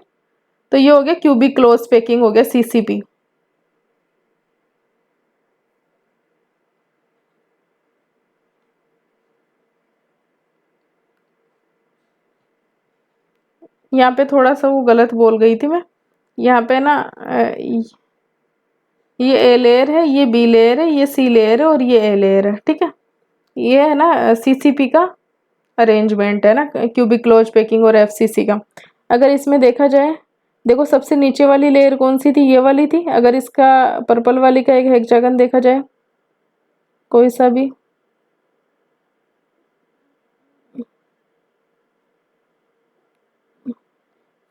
तो ये हो गया क्यूबिक क्लोज पैकिंग, हो गया सीसीपी। यहाँ पे थोड़ा सा वो गलत बोल गई थी मैं। यहाँ पे ना ये ए लेयर है, ये बी लेयर है, ये सी लेयर है, और ये ए लेयर है, ठीक है। ये है ना सीसीपी का अरेंजमेंट है ना, क्यूबिक क्लोज पैकिंग और एफसीसी का। अगर इसमें देखा जाए, देखो सबसे नीचे वाली लेयर कौन सी थी, ये वाली थी। अगर इसका पर्पल वाली का एक हेक्सागन देखा जाए, कोई सा भी,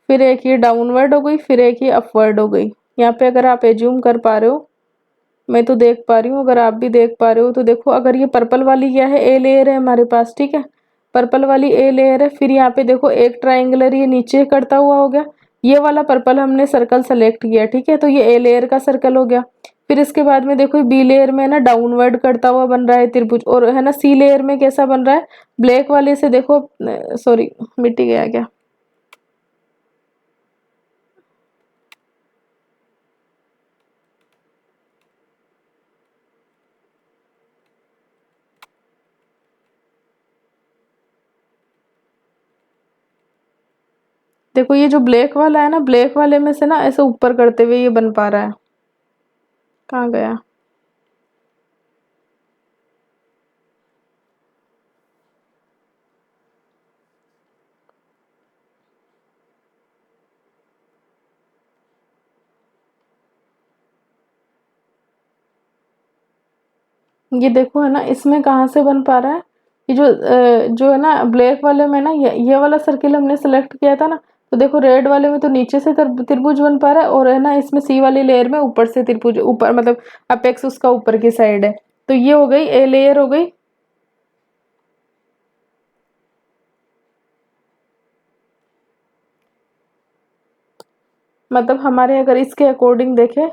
फिर एक ये डाउनवर्ड हो गई, फिर एक ये अपवर्ड हो गई। यहाँ पे अगर आप एज्यूम कर पा रहे हो, मैं तो देख पा रही हूँ, अगर आप भी देख पा रहे हो तो देखो, अगर ये पर्पल वाली क्या है, ए लेयर है हमारे पास, ठीक है। पर्पल वाली ए लेयर है, फिर यहाँ पे देखो एक ट्राइंगुलर ये नीचे करता हुआ हो गया। ये वाला पर्पल हमने सर्कल सेलेक्ट किया, ठीक है, तो ये ए लेयर का सर्कल हो गया। फिर इसके बाद में देखो बी लेयर में ना डाउनवर्ड करता हुआ बन रहा है त्रिभुज, और है ना सी लेयर में कैसा बन रहा है, ब्लैक वाले से देखो, सॉरी मिट गया क्या, देखो ये जो ब्लैक वाला है ना, ब्लैक वाले में से ना ऐसे ऊपर करते हुए ये बन पा रहा है। कहाँ गया, ये देखो है ना, इसमें कहाँ से बन पा रहा है, ये जो है ना ब्लैक वाले में ना, ये वाला सर्किल हमने सेलेक्ट किया था ना, तो देखो रेड वाले में तो नीचे से त्रिभुज बन पा रहा है, और है ना इसमें सी वाली लेयर में ऊपर से त्रिभुज, ऊपर मतलब अपेक्स उसका ऊपर की साइड है। तो ये हो गई ए लेयर हो गई। मतलब हमारे अगर इसके अकॉर्डिंग देखें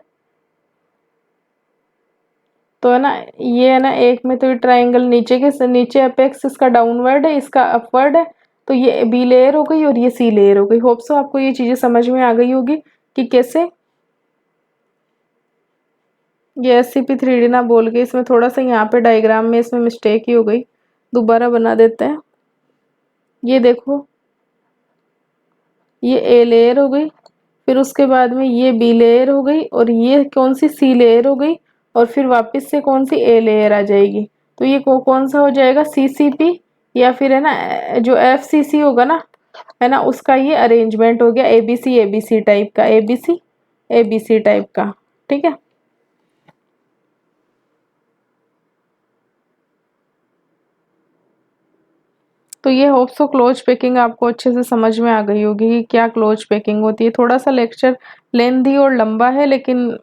तो है ना, ये है ना एक में तो ये ट्राइंगल नीचे के नीचे अपेक्स इसका डाउनवर्ड है, इसका अपवर्ड है। तो ये बी लेयर हो गई और ये सी लेयर हो गई। होप सो आपको ये चीजें समझ में आ गई होगी कि कैसे। ये SCP-3D ना बोल के इसमें थोड़ा सा यहाँ पे डायग्राम में इसमें मिस्टेक ही हो गई, दोबारा बना देते हैं। ये देखो, ये ए लेयर हो गई, फिर उसके बाद में ये बी लेयर हो गई, और ये कौन सी सी लेयर हो गई, और फिर वापस से कौन सी ए लेयर आ जाएगी। तो ये कौन सा हो जाएगा, CCP, या फिर है ना जो FCC होगा ना, है ना उसका ये अरेंजमेंट हो गया ABC ABC टाइप का, ABC ABC टाइप का, ठीक है। तो ये होप सो क्लोज पैकिंग आपको अच्छे से समझ में आ गई होगी कि क्या क्लोज पैकिंग होती है। थोड़ा सा लेक्चर लेंथी और लंबा है, लेकिन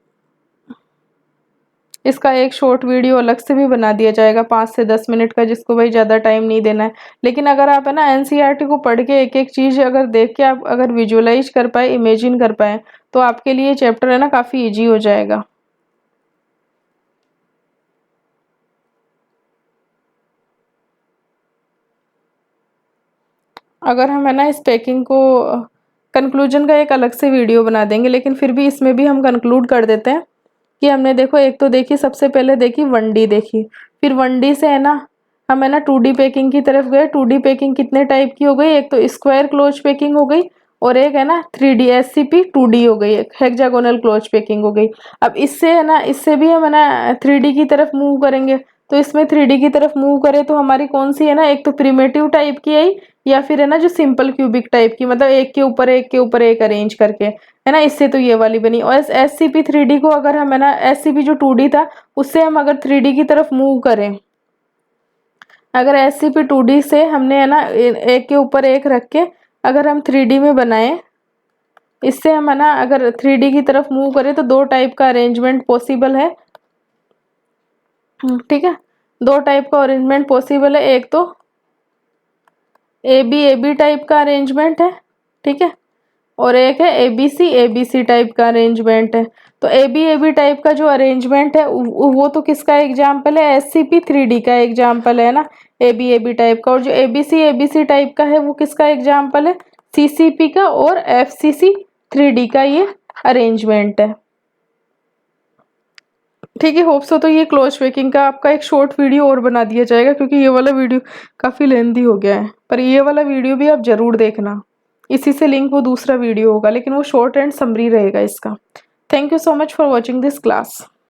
इसका एक शॉर्ट वीडियो अलग से भी बना दिया जाएगा 5 से 10 मिनट का, जिसको भाई ज़्यादा टाइम नहीं देना है। लेकिन अगर आप है ना NCERT को पढ़ के एक एक चीज़ अगर देख के आप अगर विजुअलाइज कर पाए, इमेजिन कर पाए, तो आपके लिए चैप्टर है ना काफ़ी ईजी हो जाएगा। अगर हम है ना इस पैकिंग को कंक्लूजन का एक अलग से वीडियो बना देंगे, लेकिन फिर भी इसमें भी हम कंक्लूड कर देते हैं कि हमने देखो एक तो देखी, सबसे पहले देखी 1D देखी, फिर 1D से है ना हम है ना 2D पैकिंग की तरफ गए। 2D पैकिंग कितने टाइप की हो गई, एक तो स्क्वायर क्लोज पैकिंग हो गई, और एक है ना 3D SCP 2D हो गई, एक हेक्सागोनल क्लोज पैकिंग हो गई। अब इससे है ना, इससे भी हम है ना 3D की तरफ मूव करेंगे, तो इसमें 3D की तरफ मूव करें तो हमारी कौन सी है ना, एक तो प्रिमेटिव टाइप की आई, या फिर है ना जो सिंपल क्यूबिक टाइप की, मतलब एक के ऊपर एक के ऊपर एक अरेंज करके, है ना, इससे तो ये वाली बनी। और SCP 3D को अगर हम है ना, SCP जो 2D था उससे हम अगर 3D की तरफ मूव करें, अगर SCP 2D से हमने है ना एक के ऊपर एक रख के अगर हम 3D में बनाए, इससे हम है ना अगर 3D की तरफ मूव करें तो दो टाइप का अरेंजमेंट पॉसिबल है। ठीक है, दो टाइप का अरेंजमेंट पॉसिबल है, एक तो AB टाइप का अरेंजमेंट है, ठीक है, और एक है ABC टाइप का अरेंजमेंट है। तो AB टाइप का जो अरेंजमेंट है वो तो किसका एग्जाम्पल है, SCP 3D का एग्जाम्पल है ना AB टाइप का। और जो ABC टाइप का है वो किसका एग्जाम्पल है, CCP का और FCC 3D का ये अरेंजमेंट है। ठीक है, होप सो तो ये क्लोज पैकिंग का आपका एक शॉर्ट वीडियो और बना दिया जाएगा, क्योंकि ये वाला वीडियो काफ़ी लेंथी हो गया है, पर ये वाला वीडियो भी आप ज़रूर देखना, इसी से लिंक वो दूसरा वीडियो होगा, लेकिन वो शॉर्ट एंड समरी रहेगा इसका। Thank you so much for watching this class.